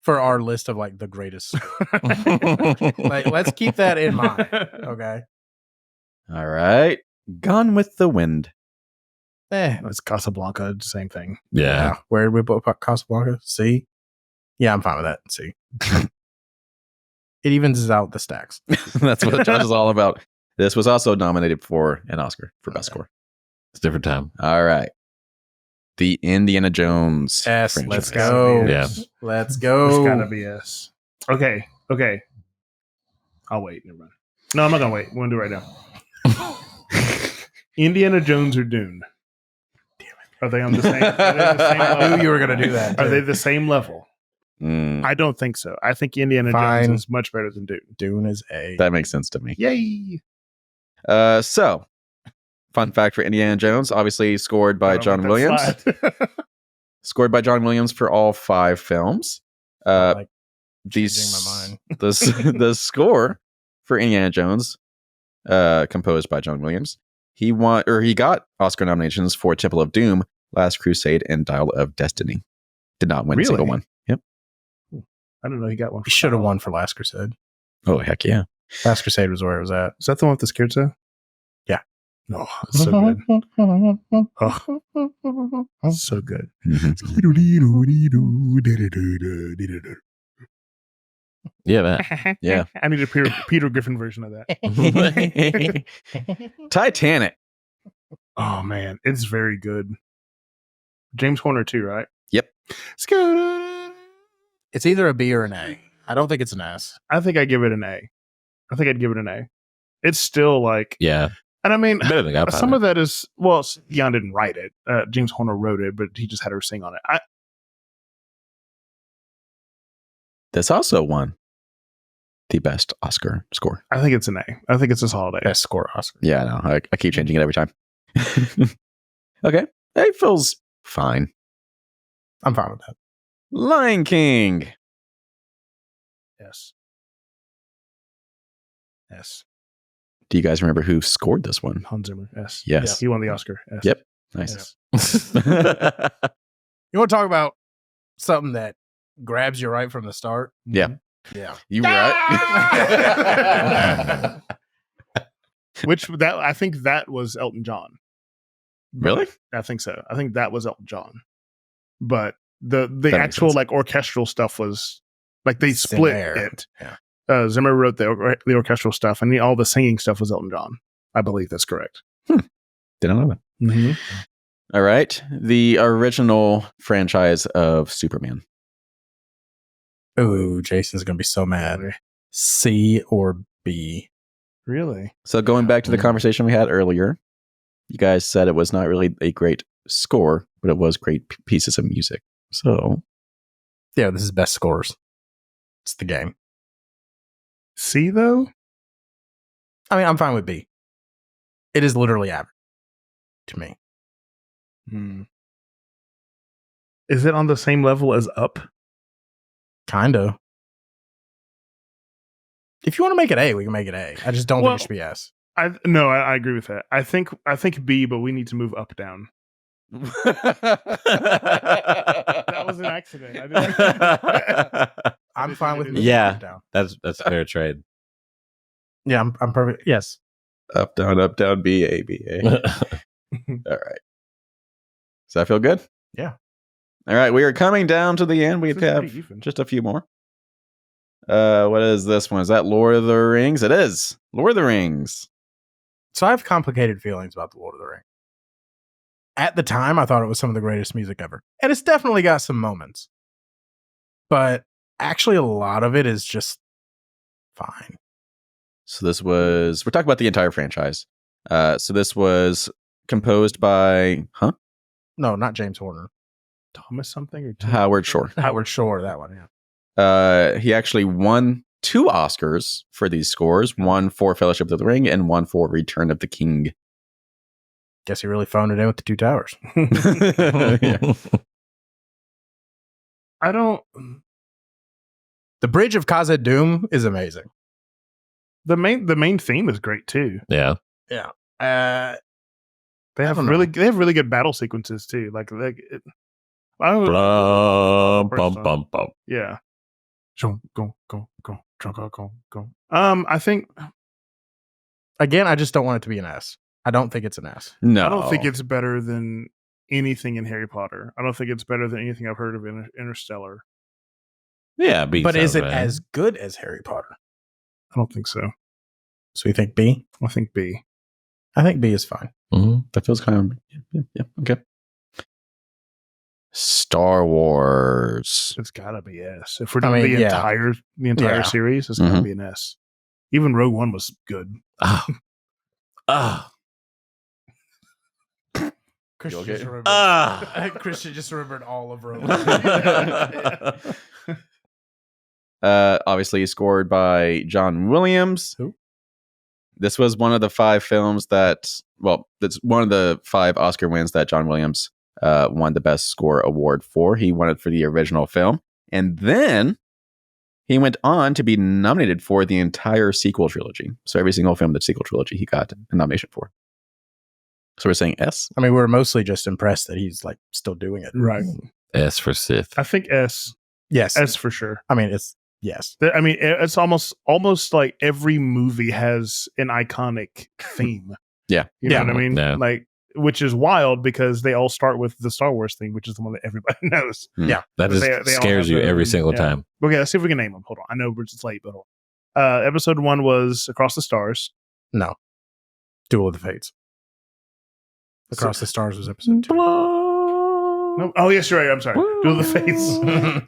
For our list of like the greatest. Like, let's keep that in mind. Okay. All right. Gone with the Wind. It's Casablanca, same thing. Yeah. Where did we put Casablanca? C? Yeah, I'm fine with that. C. It evens out the stacks. That's what the judge is all about. This was also nominated for an Oscar for Best Score. It's a different time. All right. The Indiana Jones. S. franchise. Let's go. Yeah. Let's It's go. gotta be S. Okay. I'll wait. Never mind. No, I'm not gonna wait. We're gonna do it right now. Indiana Jones or Dune? Are they on the same? Are they the same I level? knew you were going to do that. Are too. they the same level? Mm, I don't think so. I think Indiana Fine. Jones is much better than Dune. Dune is A. that makes sense to me. Yay! So, fun fact for Indiana Jones, obviously scored by I don't John let Williams. that slide. Scored by John Williams for all 5 films. Like These, changing my mind. the score for Indiana Jones, composed by John Williams. He got Oscar nominations for Temple of Doom, Last Crusade, and Dial of Destiny. Did not win a single one. Yep. I don't know. He got one. He should have won for Last Crusade. Oh, heck yeah. Last Crusade was where it was at. Is that the one with the scared so? Yeah. Oh, so good. Oh, so good. Yeah, that. Yeah. I need a Peter Griffin version of that. Titanic. Oh man, it's very good. James Horner too, right? Yep. It's either a B or an A. I don't think it's an S. I think I give it an A. I think I'd give it an A. It's still like, Yeah. and I mean, Better than Godfather. some of that is, well, Jan didn't write it. James Horner wrote it, but he just had her sing on it. This also won the best Oscar score. I think it's an A. I think it's a solid A. Best score Oscar. Yeah, I know. I keep changing it every time. Okay. It feels fine. I'm fine with that. Lion King. Yes. Yes. Do you guys remember who scored this one? Hans Zimmer. Yes. Yes. He won the Oscar. Yes. Yep. Nice. You want to talk about something that grabs you right from the start? Yeah. Yeah. You were right. I think that was Elton John. Really? I think so. I think that was Elton John. But the makes actual sense. like orchestral stuff was like they split Zimmer. it. Yeah. Zimmer wrote the orchestral stuff, and all the singing stuff was Elton John. I believe that's correct. Didn't know that. Mm-hmm. All right. The original franchise of Superman. Ooh, Jason's going to be so mad. C or B? Really? So going back to the conversation we had earlier, you guys said it was not really a great score, but it was great pieces of music. So Yeah, this is best scores. It's the game. C though? I mean, I'm fine with B. It is literally average to me. Is it on the same level as Up? Kind of. If you want to make it A, we can make it A. I just don't think it should be S. I agree with that. I think B, but we need to move Up down. That was an accident. I'm fine with moving Yeah. it down. That's fair trade. Yeah, I'm perfect. Yes. up, down, B, A, B, A. All right. Does that feel good? Yeah. All right. We are coming down to the end. We This is have pretty even. just a few more. What is this one? Is that Lord of the Rings? It is. Lord of the Rings. So I have complicated feelings about the Lord of the Rings. At the time, I thought it was some of the greatest music ever. And it's definitely got some moments. But actually, a lot of it is just fine. So this was, we're talking about the entire franchise. So this was composed by, No, not James Horner. Thomas something or Howard Shore. Howard Shore, that one, yeah. He actually won 2 Oscars for these scores, one for Fellowship of the Ring and one for Return of the King. Guess he really phoned it in with the 2 towers. Yeah. I don't. The Bridge of Khazad Dûm is amazing. The main theme is great too. Yeah. Yeah. They have don't know. really good battle sequences too. I don't, Bum, First bum, song. bum, bum. yeah. Go. I think Again, I just don't want it to be an S. I don't think it's an S. No. I don't think it's better than anything in Harry Potter. I don't think it's better than anything I've heard of in Interstellar. Yeah, B But is sounds it right. as good as Harry Potter? I don't think so. So we think B? I think B. I think B is fine. Mhm. That feels kind of, yeah, okay. Star Wars. It's gotta be S. If we're I doing mean, the yeah. entire Yeah. series, it's gotta Mhm. be an S. Even Rogue One was good. Oh. Oh. Christian okay? just remembered. Christian just remembered all of Rogue. Obviously scored by John Williams. Who? This was one of the 5 films that, well, that's one of the 5 Oscar wins that John Williams won the Best Score award for. He won it for the original film. And then he went on to be nominated for the entire sequel trilogy. So every single film that's sequel trilogy, he got a nomination for. So we're saying S? I mean, we're mostly just impressed that he's like still doing it. Right. S for Sith. I think S. Yes. S for sure. I mean, it's yes. I mean, it's almost like every movie has an iconic theme. Yeah. You know Yeah. what I mean? Yeah. Like, which is wild because they all start with the Star Wars theme, which is the one that everybody knows. Yeah. That just They all scares have you their every own- single yeah. time. Okay, let's see if we can name them. Hold on. I know we're just late, but hold on. Episode 1 was Across the Stars. No. Duel of the Fates. Across the Stars was episode 2. No, oh, yes, you're right. I'm sorry. Duel of the Fates.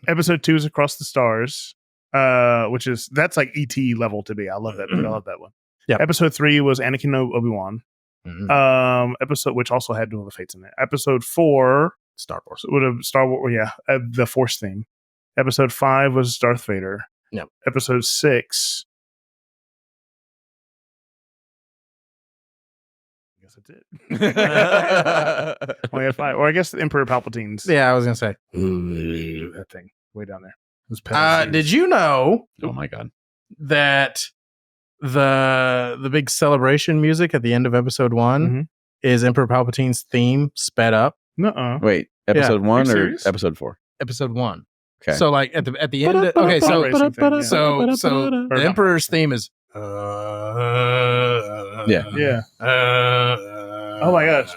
Episode 2 is Across the Stars, that's like ET level to me. I love that. I love that one. Yeah. Episode 3 was Anakin no Obi-Wan. Mhm. Episode which also had Duel of the Fates in it. Episode 4 Star Wars. would have Star Wars. Yeah, the Force theme. Episode 5 was Darth Vader. Yep. Episode 6. I guess that's it. Only had 5. Or I guess the Emperor Palpatine's. Yeah, I was gonna say. That thing way down there. It was Palpatine's. Did you know Oh my God. that the big celebration music at the end of episode 1 Mhm. is Emperor Palpatine's theme sped up? Nuh-uh. Wait, episode Are 1 you or serious? episode 4? Episode 1. Okay. So like at the end. Okay, so Racing thing, yeah. so Or the not. Emperor's theme is. Yeah. Oh my gosh.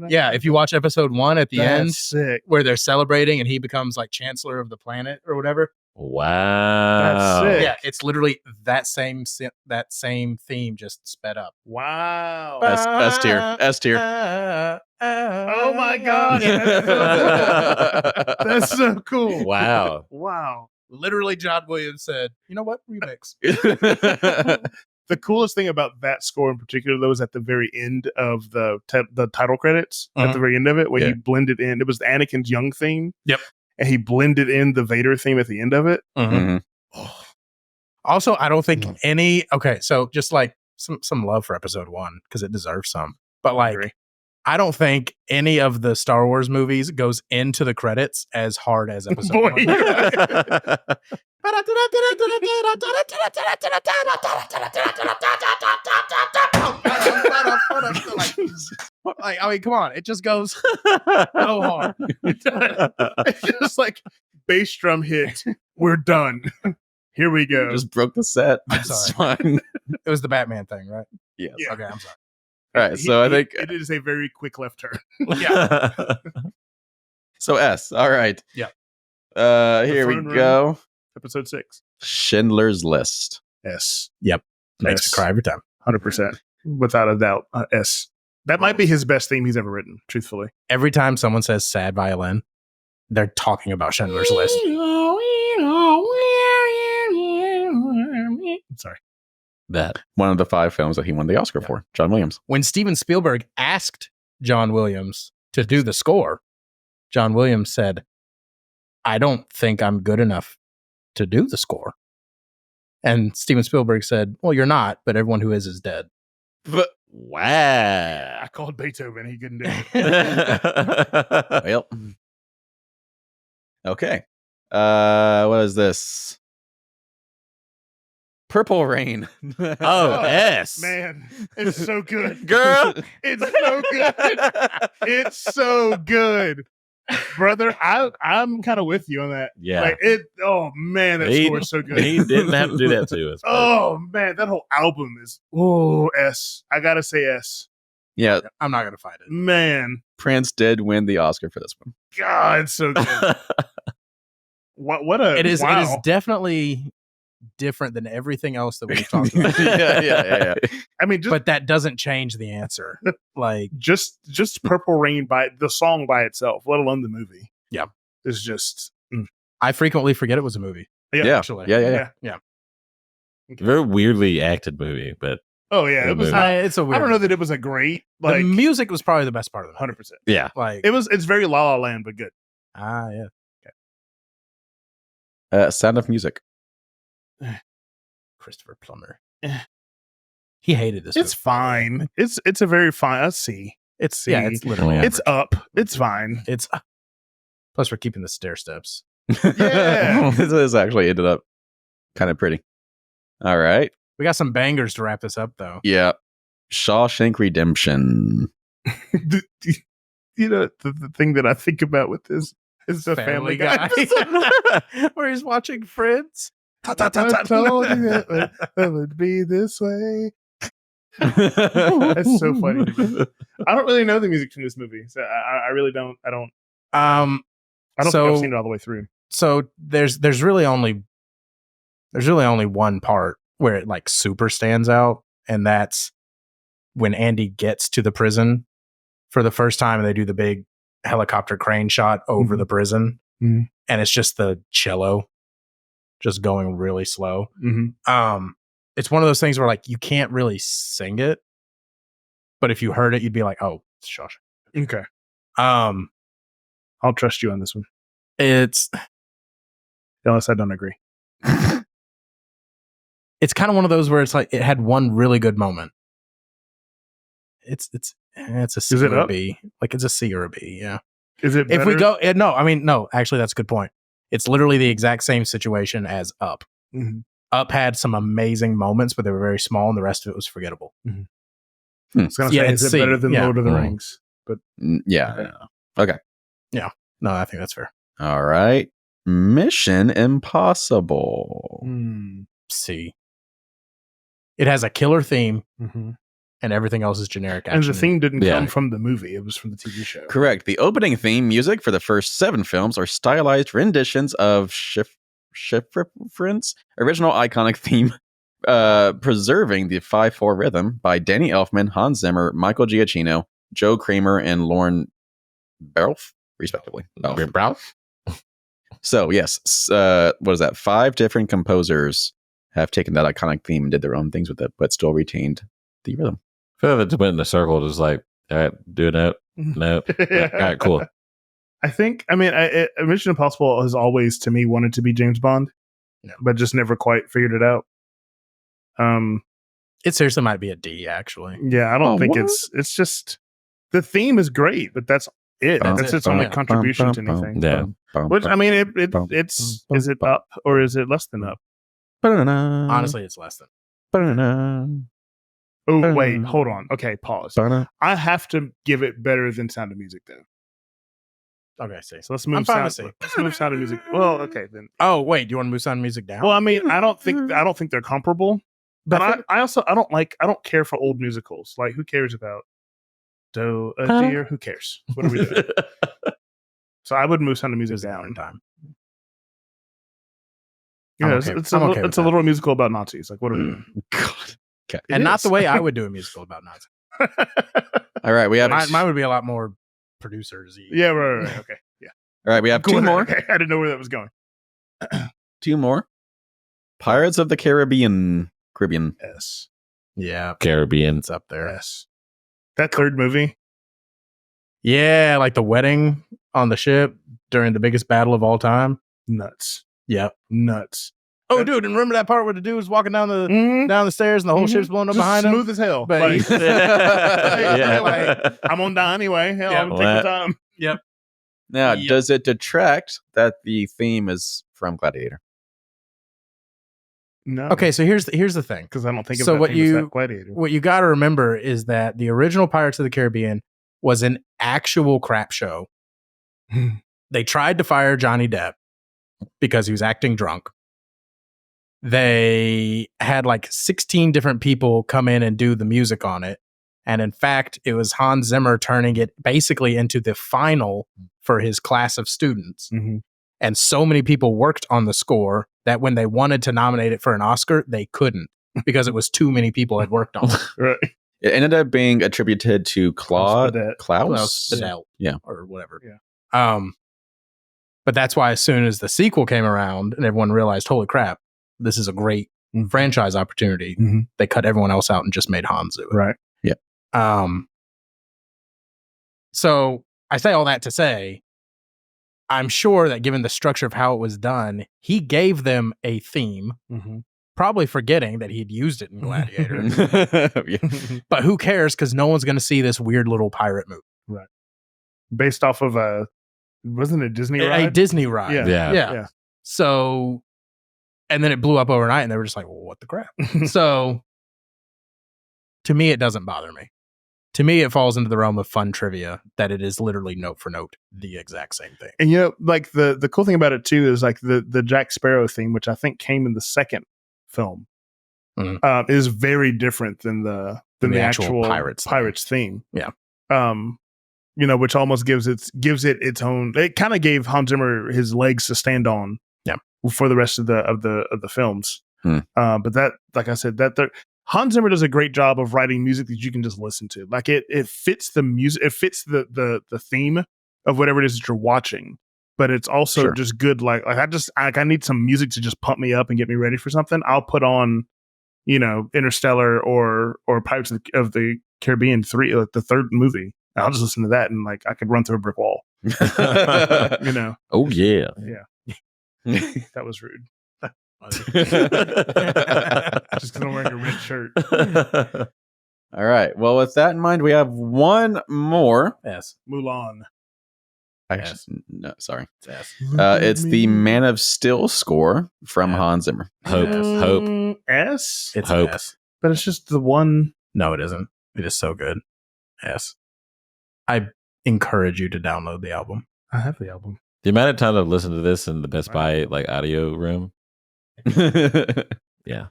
Yeah, if you watch episode 1 at the That's end sick. where they're celebrating and he becomes like chancellor of the planet or whatever. Wow. That's sick. Yeah, it's literally that same theme just sped up. Wow. S tier. S tier. Oh my God. That's so cool. Wow. Wow. Literally, John Williams said, "You know what? Remix." The coolest thing about that score in particular, though, is at the very end of the title credits. At the very end of it, where he blended in. It was Anakin's young theme. Yep. And he blended in the Vader theme at the end of it. Mhm. Also, I don't think any. Okay, so just like some love for episode 1 because it deserves some, but like. Agree. I don't think any of the Star Wars movies goes into the credits as hard as episode Boy, 1. you're right. Like, I mean, come on. It just goes so hard. It's just like bass drum hit. We're done. Here we go. Just broke the set. I'm It's sorry. fine. It was the Batman thing, right? Yes. Yeah. Okay, I'm sorry. All right. So I think it is a very quick left turn. Yeah. so. S. All right. Yeah. Here we throne room. go. Episode 6. Schindler's List. S. Makes Yes. me cry every time. 100%. Without a doubt. S. That might be his best theme he's ever written, truthfully. Every time someone says sad violin, they're talking about Schindler's List. Sorry. That. One of the 5 films that he won the Oscar for. John Williams. When Steven Spielberg asked John Williams to do the score, John Williams said, "I don't think I'm good enough to do the score." And Steven Spielberg said, "Well, you're not, but everyone who is dead." But Wow. I called Beethoven. He couldn't do it. well. Okay. What is this? Purple Rain. Oh, S. Man, it's so good. Girl. It's so good. It's so good. Brother, I'm kind of with you on that. Yeah. Like oh man, that score is so good. He didn't have to do that to us. but- Oh man, that whole album is S. I gotta say S. Yeah, I'm not going to fight it. Man, Prince did win the Oscar for this one. God, it's so good. What a It is wow. definitely different than everything else that we've talked about. yeah. I mean, just But that doesn't change the answer. Like, just Purple Rain by the song by itself, let alone the movie. Yeah. Is just I frequently forget it was a movie. Yeah. Actually. Yeah. Very weirdly acted movie, but Oh yeah, Good it was movie. not, It's a weird. I don't know that it was a great The like music was probably the best part of the movie. 100%. yeah. Like, It's very La La Land, but good. yeah. Sound of Music. Christopher Plummer. Eh. He hated this. It's movie, by the way. fine. It's a very fine. Let's see. It's literally It's average. up. It's fine. It's plus we're keeping the stair steps. Yeah. This actually ended up kind of pretty. All right. We got some bangers to wrap this up, though. Yeah. Shawshank Redemption. The thing that I think about with this is the Family Guy. Where he's watching Friends. I told you that it would be this way. That's so funny to me. I don't really know the music from this movie, so I really don't. I don't think I've seen it all the way through. So there's really only one part where it like super stands out, and that's when Andy gets to the prison for the first time, and they do the big helicopter crane shot over the prison, and it's just the cello just going really slow. It's one of those things where like you can't really sing it, but if you heard it, you'd be like, "Oh, it's Shawshank." Okay. I'll trust you on this one. It's Unless I don't agree. it's kind of one of those where it's like it had one really good moment. It's a C Is it or a up? B. Like it's a C or a B. Yeah. Is it? If we better? go, no. Actually, that's a good point. It's literally the exact same situation as Up. Up had some amazing moments, but they were very small, and the rest of it was forgettable. I was gonna Yeah, say, it's is it C. better than Yeah. Lord of the Rings? But Yeah. Okay. No, I think that's fair. All right. Mission Impossible. C. It has a killer theme, Mm-hmm. and everything else is generic And action. the theme didn't Yeah. come from the movie; it was from the TV show. Correct. The opening theme music for the first 7 films are stylized renditions of Schifrin's original iconic theme, preserving the 5/4 rhythm by Danny Elfman, Hans Zimmer, Michael Giacchino, Joe Kramer, and Lauren Barrelf, respectively. So, yes, what is that? 5 different composers have taken that iconic theme and did their own things with it, but still retained the rhythm. I feel like it went in a circle, just like, all right, do it out. No. All right, cool. I think. I mean, Mission Impossible has always, to me, wanted to be James Bond, but just never quite figured it out. It seriously might be a D, actually. Yeah, I don't think what? it's just the theme is great, but that's it. That's its only contribution to anything. Yeah. Which I mean, it's is it up or is it less than up? Honestly, it's less than. Oh wait, hold on. Okay, pause. I have to give it better than Sound of Music though. Okay, see. So let's move. I'm fine with C. Let's move Sound of Music. Well, okay then. Oh wait, do you want to move Sound of Music down? Well, I mean, I don't think they're comparable. But I also don't care for old musicals. Like, who cares about Do a Deer? Who cares? What are we doing? So I would move Sound of Music down. Time. Yeah, I'm okay- it's I'm okay with it's a that. little musical about Nazis. Like, what are we doing? God. Okay. And not the way I would do a musical about Nazis. All right, we have Mine would be a lot more producers-y. Yeah, right. Okay, yeah. all right, we have Cool 2 with that. more. Okay, I didn't know where that was going. 2 more. Pirates of the Caribbean. S. Yeah, Caribbean. it's up there. S. That third movie. Yeah, like the wedding on the ship during the biggest battle of all time. Nuts. Yep. Nuts. Oh, dude, and remember that part where the dude was walking down the Mhm. down the stairs and the whole Mhm. ship's blowing up Just behind him? smooth as hell. But Like, he- Yeah. I'm gonna die anyway. Hell, Yeah. I'm gonna take the time. Now, Yep. does it detract that the theme is from Gladiator? No. Okay, so here's the thing. Because I don't think of So that what thing as you- that Gladiator. What you got to remember is that the original Pirates of the Caribbean was an actual crap show. They tried to fire Johnny Depp because he was acting drunk. They had like 16 different people come in and do the music on it. And in fact, it was Hans Zimmer turning it basically into the final for his class of students. Mhm. And so many people worked on the score that when they wanted to nominate it for an Oscar, they couldn't because it was too many people had worked on it. Right. It ended up being attributed to Klaus Badette. Klaus. Badell, Yeah. or whatever. Yeah. But that's why as soon as the sequel came around and everyone realized, holy crap, this is a great franchise opportunity, Mhm. they cut everyone else out and just made Hans do it. Right. So I say all that to say, I'm sure that given the structure of how it was done, he gave them a theme, Mm-hmm. probably forgetting that he'd used it in Gladiator. Yeah. But who cares? Because no one's going to see this weird little pirate movie. Right. Based off of wasn't it Disney A ride? Disney ride. Yeah. Yeah. So, and then it blew up overnight, and they were just like, well, what the crap? So, to me, it doesn't bother me. To me, it falls into the realm of fun trivia that it is literally note for note the exact same thing. And like the cool thing about it too is like the Jack Sparrow theme, which I think came in the second film, is very different than the actual Pirates theme. Yeah. Which almost gives it its own. It kind of gave Hans Zimmer his legs to stand on. Yeah. For the rest of the films. But that, like I said, Hans Zimmer does a great job of writing music that you can just listen to. Like it fits the music, it fits the theme of whatever it is that you're watching. But it's also just good. Like I need some music to just pump me up and get me ready for something. I'll put on, Interstellar or Pirates of the Caribbean 3, like the third movie. I'll just listen to that and like I could run through a brick wall. Oh yeah. Yeah. That was rude. Just because I'm wearing a red shirt. All right. Well, with that in mind, we have one more. Yes. Mulan. Actually, no, sorry. Yes. It's the Man of Steel score from Hans Zimmer. Hope. S? It's Hope. S. But it's just the one. No, it isn't. It is so good. S. I encourage you to download the album. I have the album. The amount of time I've listened to this in the Best Buy audio room. Yeah.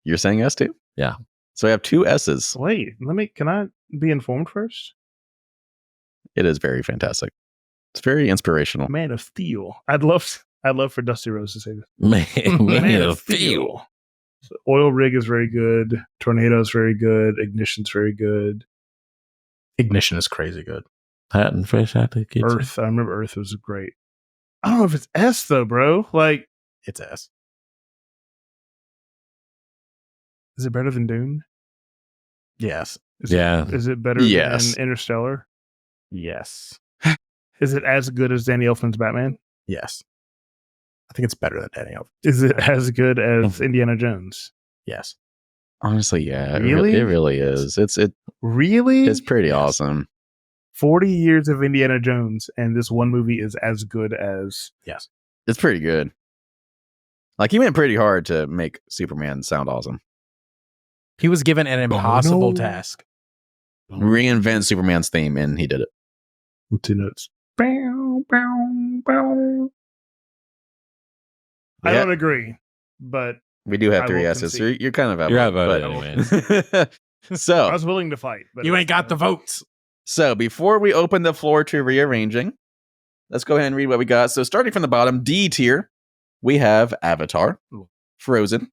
You're saying S too? Yeah. So we have two S's. Wait, can I be informed first? It is very fantastic. It's very inspirational. Man of Steel. I'd love for Dusty Rose to say this. Man of Steel. So Oil Rig is very good. Tornado's very good. Ignition's very good. Ignition is crazy good. Hot and fresh out the kitchen. Earth. I remember Earth was great. I don't know if it's S though, bro. Like, It's S. is it better than Dune? Yes. Is Yeah. Is it better Yes. than Interstellar? Yes. Is it as good as Danny Elfman's Batman? Yes. I think it's better than Danny Elfman. Is it as good as Indiana Jones? Yes. Honestly, yeah. Really? It really is. It's Really? pretty Yes. awesome. 40 years of Indiana Jones, and this one movie is as good as. Yes. It's pretty good. Like, he went pretty hard to make Superman sound awesome. He was given an impossible no. task. Reinvent Superman's theme, and he did it. With 2 notes. Bow, bow, bow. I Yeah. don't agree, but We do have I 3 will S's. So concede. you're kind of You're outvoted, outvoted but- I So, was willing to fight. But You ain't got the votes. before we open the floor to rearranging, let's go ahead and read what we got. So starting from the bottom, D tier, we have Avatar, Frozen,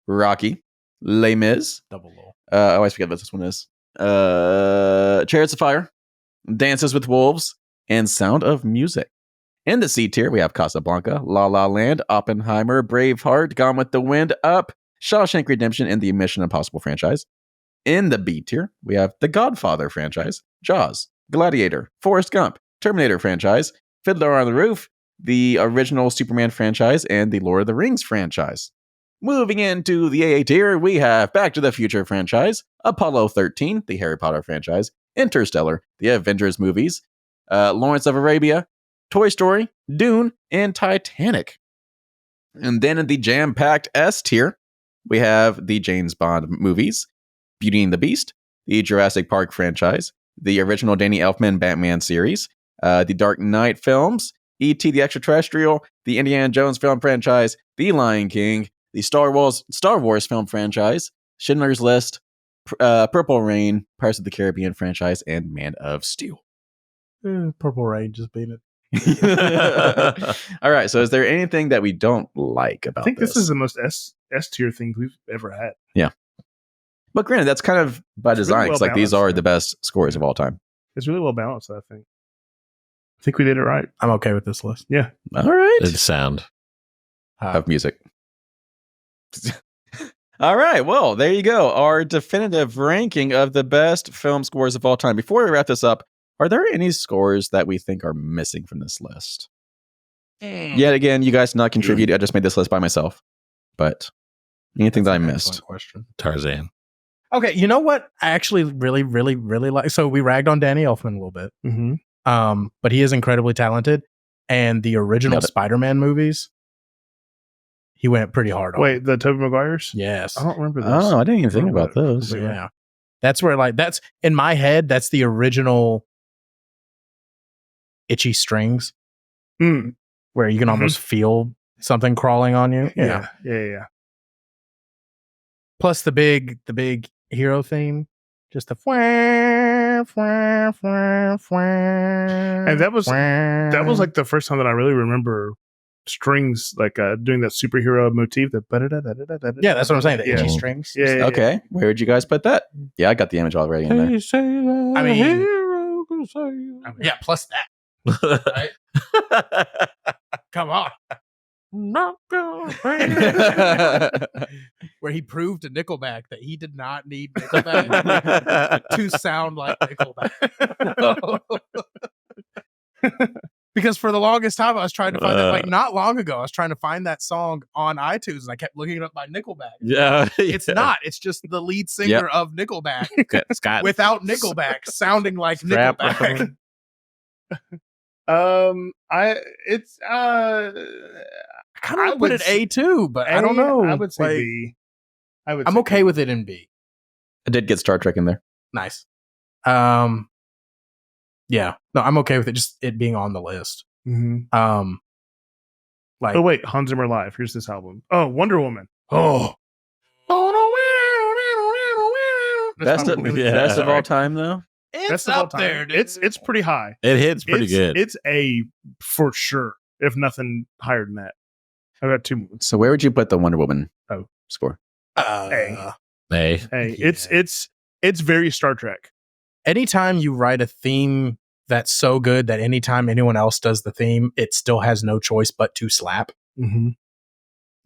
Rocky, Les Mis. Double low. I always forget what this one is. Chariots of Fire, Dances with Wolves, and Sound of Music. In the C tier, we have Casablanca, La La Land, Oppenheimer, Braveheart, Gone with the Wind, Up, Shawshank Redemption, and the Mission Impossible franchise. In the B tier, we have the Godfather franchise, Jaws, Gladiator, Forrest Gump, Terminator franchise, Fiddler on the Roof, the original Superman franchise, and the Lord of the Rings franchise. Moving into the AA tier, we have Back to the Future franchise, Apollo 13, the Harry Potter franchise, Interstellar, the Avengers movies, Lawrence of Arabia, Toy Story, Dune, and Titanic. And then in the jam-packed S tier, we have the James Bond movies, Beauty and the Beast, the Jurassic Park franchise, the original Danny Elfman Batman series, the Dark Knight films, E.T. the Extraterrestrial, the Indiana Jones film franchise, The Lion King, the Star Wars film franchise, Schindler's List, Purple Rain, Pirates of the Caribbean franchise, and Man of Steel. Purple Rain just beat it. All right, so is there anything that we don't like about I think this is the most S tier thing we've ever had. But granted, that's kind of by It's really design, 'cause, well like these balanced, are yeah. the best scores of all time. It's really well balanced, I think. I think we did it right. I'm okay with this list. Yeah. All right. The sound. Of music. All right. Well, there you go. Our definitive ranking of the best film scores of all time. Before we wrap this up, are there any scores that we think are missing from this list? Yet again, you guys did not contribute. I just made this list by myself. But Anything that I Excellent missed? question. Tarzan. Okay, you know what? I actually really, really, really like. So we ragged on Danny Elfman a little bit, but he is incredibly talented. And the original Spider-Man movies, he went pretty hard on. Wait, the Tobey Maguires? Yes. I don't remember this. Oh, I didn't even think about those. Yeah. That's where, like, that's in my head, that's the original Itchy Strings, where you can almost feel something crawling on you. Yeah. Plus the big hero theme, just the and that was like the first time that I really remember strings like doing that superhero motif. That's what I'm saying. The Itchy Strings. Yeah. Okay, where would you guys put that? Yeah, I got the image already in there. I mean, yeah. Plus that. Right? Come on. Where he proved to Nickelback that he did not need Nickelback to sound like Nickelback. Because for the longest time I was trying to find that, like not long ago, I was trying to find that song on iTunes and I kept looking it up by Nickelback. It's not. It's just the lead singer of Nickelback Scott without Nickelback sounding like Nickelback. I kind of put it A too, but I don't know. I would say B. I'm okay with it in B. I did get Star Trek in there. Nice. Yeah. No, I'm okay with it. Just it being on the list. Like, oh wait, Hans Zimmer Live. Here's this album. Oh, Wonder Woman. Oh. Best of all time, though. It's up there. Dude. It's pretty high. It hits pretty good. It's A for sure, if nothing higher than that. I've got two more. So where would you put the Wonder Woman score? A. Yeah. It's very Star Trek. Anytime you write a theme that's so good that anytime anyone else does the theme, it still has no choice but to slap. And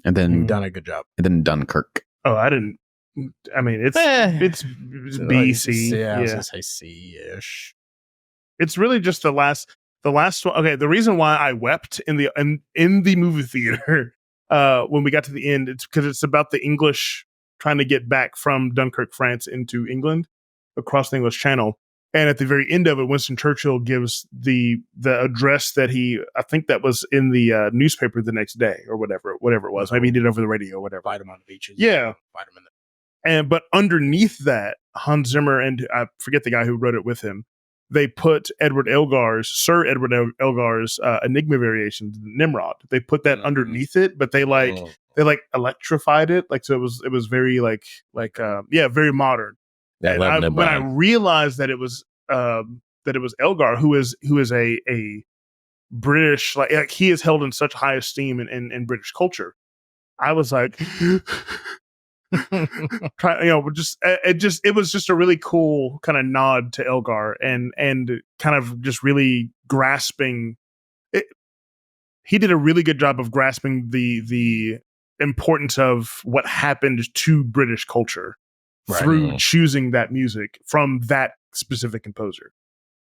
then you've done a good job. And then Dunkirk. Oh, I didn't. I mean, it's B, C. Yeah, I was gonna say C-ish. It's really just the last one. Okay, the reason why I wept in the movie theater when we got to the end, it's because it's about the English trying to get back from Dunkirk, France, into England across the English Channel. And at the very end of it, Winston Churchill gives the address that I think that was in the newspaper the next day or whatever it was. Maybe he did it over the radio or whatever. Fight him on the beaches. Yeah. Fight him in but underneath that, Hans Zimmer and I forget the guy who wrote it with him, they put Sir Edward Elgar's Enigma variation, Nimrod. They put that underneath it, but they electrified it, like so it was very very modern. When I realized that it was Elgar, who is a British, like he is held in such high esteem in British culture, I was like. It was just a really cool kind of nod to Elgar and kind of just really grasping it. He did a really good job of grasping the importance of what happened to British culture through choosing that music from that specific composer.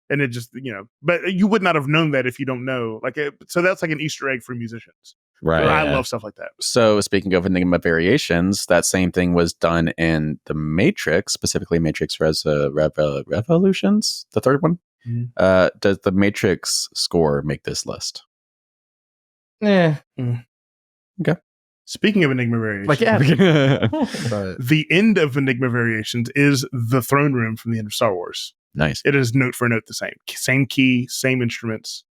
And it just, but you would not have known that if you don't know. So that's like an Easter egg for musicians. Right. I love stuff like that. So speaking of Enigma variations, that same thing was done in The Matrix, specifically Matrix Revolutions, the third one. Does the Matrix score make this list? Yeah. Okay. Speaking of Enigma variations, the end of Enigma variations is the throne room from the end of Star Wars. Nice. It is note for note the same. Same key, same instruments,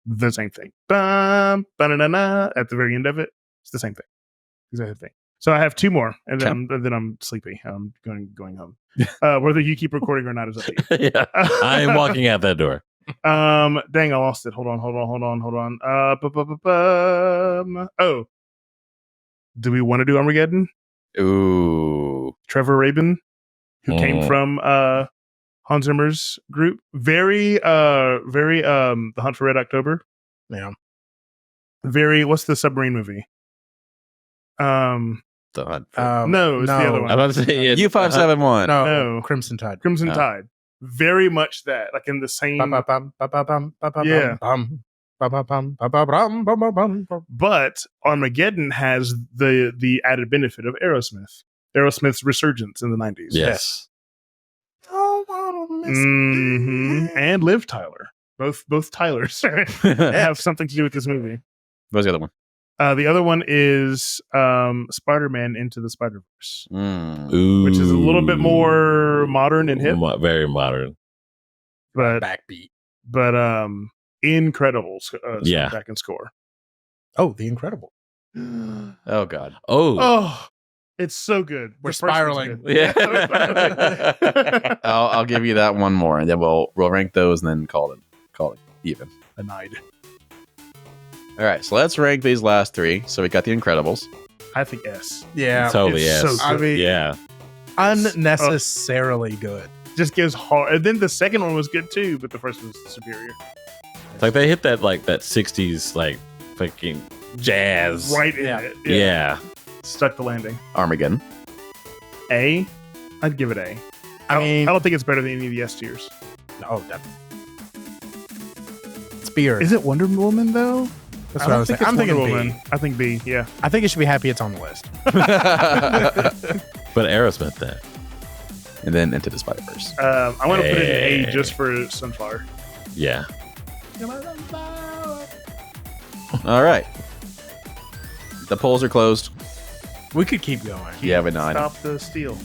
the same thing. Bum, ba-na-na-na, at the very end of it, it's the same thing. Exactly the thing. So I have two more, and then I'm sleepy. I'm going home. Whether you keep recording or not is up to you. Yeah, I am walking out that door. Dang, I lost it. Hold on. Oh, do we want to do Armageddon? Ooh, Trevor Rabin, who came from Hans Zimmer's group. Very The Hunt for Red October. Yeah. Very, what's the submarine movie? No, it's the other one. I'm about to say U571. No, Crimson Tide. Tide. Very much that, like in the same. Yeah. But Armageddon has the added benefit of Aerosmith's resurgence in the 90s. Yes. And Liv Tyler. Both Tylers have something to do with this movie. What was the other one? The other one is Spider-Man Into the Spider-Verse, Ooh. which is a little bit more modern and hip, Very modern. but Backbeat. incredible Yeah. soundtrack and score. Oh, The Incredible. Oh God. Oh, it's so good. We're The first one's spiraling. good. Yeah. We're spiraling. I'll give you that one more, and then we'll rank those, and then call it even. Denied. All right, so let's rank these last three. So we got The Incredibles. I think S. Yeah. Totally, it's yes. so I good. mean, Yeah. unnecessarily good. Just gives hard. And then the second one was good too, but the first was superior. It's like they hit that 60s fucking jazz. Right in Yeah. it. Yeah. Stuck the landing. Armageddon. A. I'd give it A. I don't think it's better than any of the S tiers. Oh, definitely. Spear. Is it Wonder Woman though? That's what I was saying. I'm thinking B. I think B. Yeah. I think it should be happy it's on the list. But Aerosmith then. And then Into the Spider-Verse. I want to put it in A Hey. just for Sunflower. Yeah. All right. The polls are closed. We could keep going. Yeah, but no, I know. Stop the steal.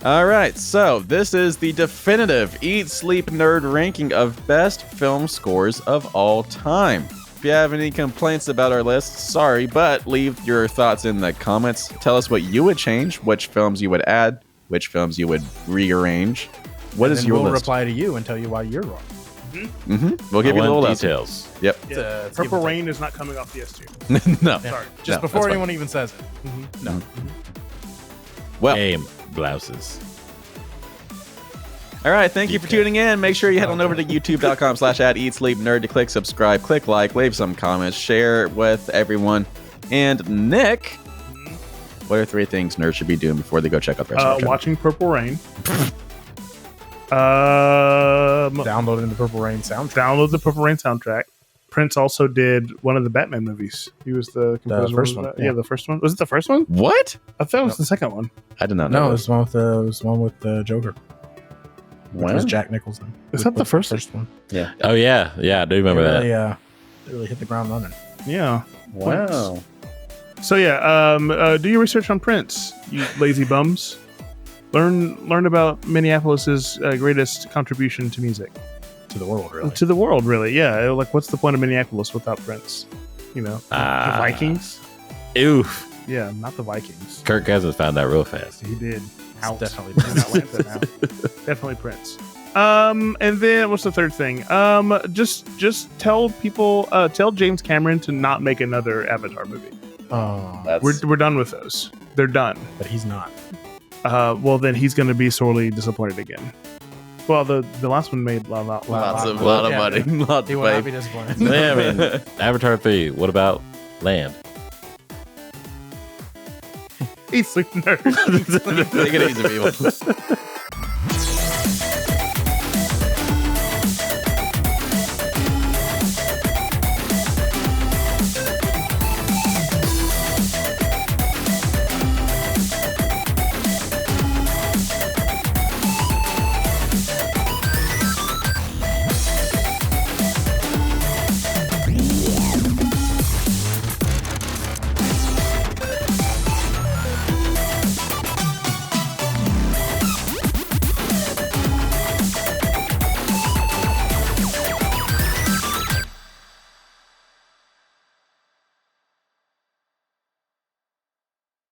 All right, so this is the definitive Eat Sleep Nerd ranking of best film scores of all time. If you have any complaints about our list, sorry, but leave your thoughts in the comments. Tell us what you would change, which films you would add, which films you would rearrange. What is your we'll list? reply to you and tell you why you're wrong. We'll give you a little lesson. details. Yep. Yeah. Purple Rain is not coming off the S tier. No. Sorry. Just No, before that's anyone even says it. No. Well, Aim blouses. all right. Thank you for tuning in. Make sure you head on over to youtube.com/@eatsleepnerd to click subscribe, click like, leave some comments, share with everyone. And Nick, what are 3 things nerds should be doing before they go check out the rest of our channel? Watching Purple Rain. Downloading the Purple Rain soundtrack. Download the Purple Rain soundtrack. Prince also did one of the Batman movies. He was the composer. first of one, that. Yeah, yeah. the first one. Was it the first one? What? I thought it was the second one. I did not know. No, it that. was the one with the Joker. Which was Jack Nicholson. Is that the first one? Yeah. Oh yeah. Yeah, I do remember that. They really hit the ground running. Yeah. Wow. So yeah, do your research on Prince, you lazy bums. Learn about Minneapolis's greatest contribution to music. To the world, really. To the world, really. Yeah. Like, what's the point of Minneapolis without Prince? You know, the Vikings. Oof. Yeah, not the Vikings. Kirk Cousins found that real fast. He did. Out. Definitely He's in Atlanta now. Definitely Prince. And then what's the third thing? Just tell people, tell James Cameron to not make another Avatar movie. Oh, We're done with those. They're done. but he's not. Well, then he's going to be sorely disappointed again. Well, the last one made a lot Lot of Yeah. money. Lots He of will not money. be disappointed. Yeah, I mean, Avatar 3. What about Land? Eat Sleep Nerd. Take it easy, people.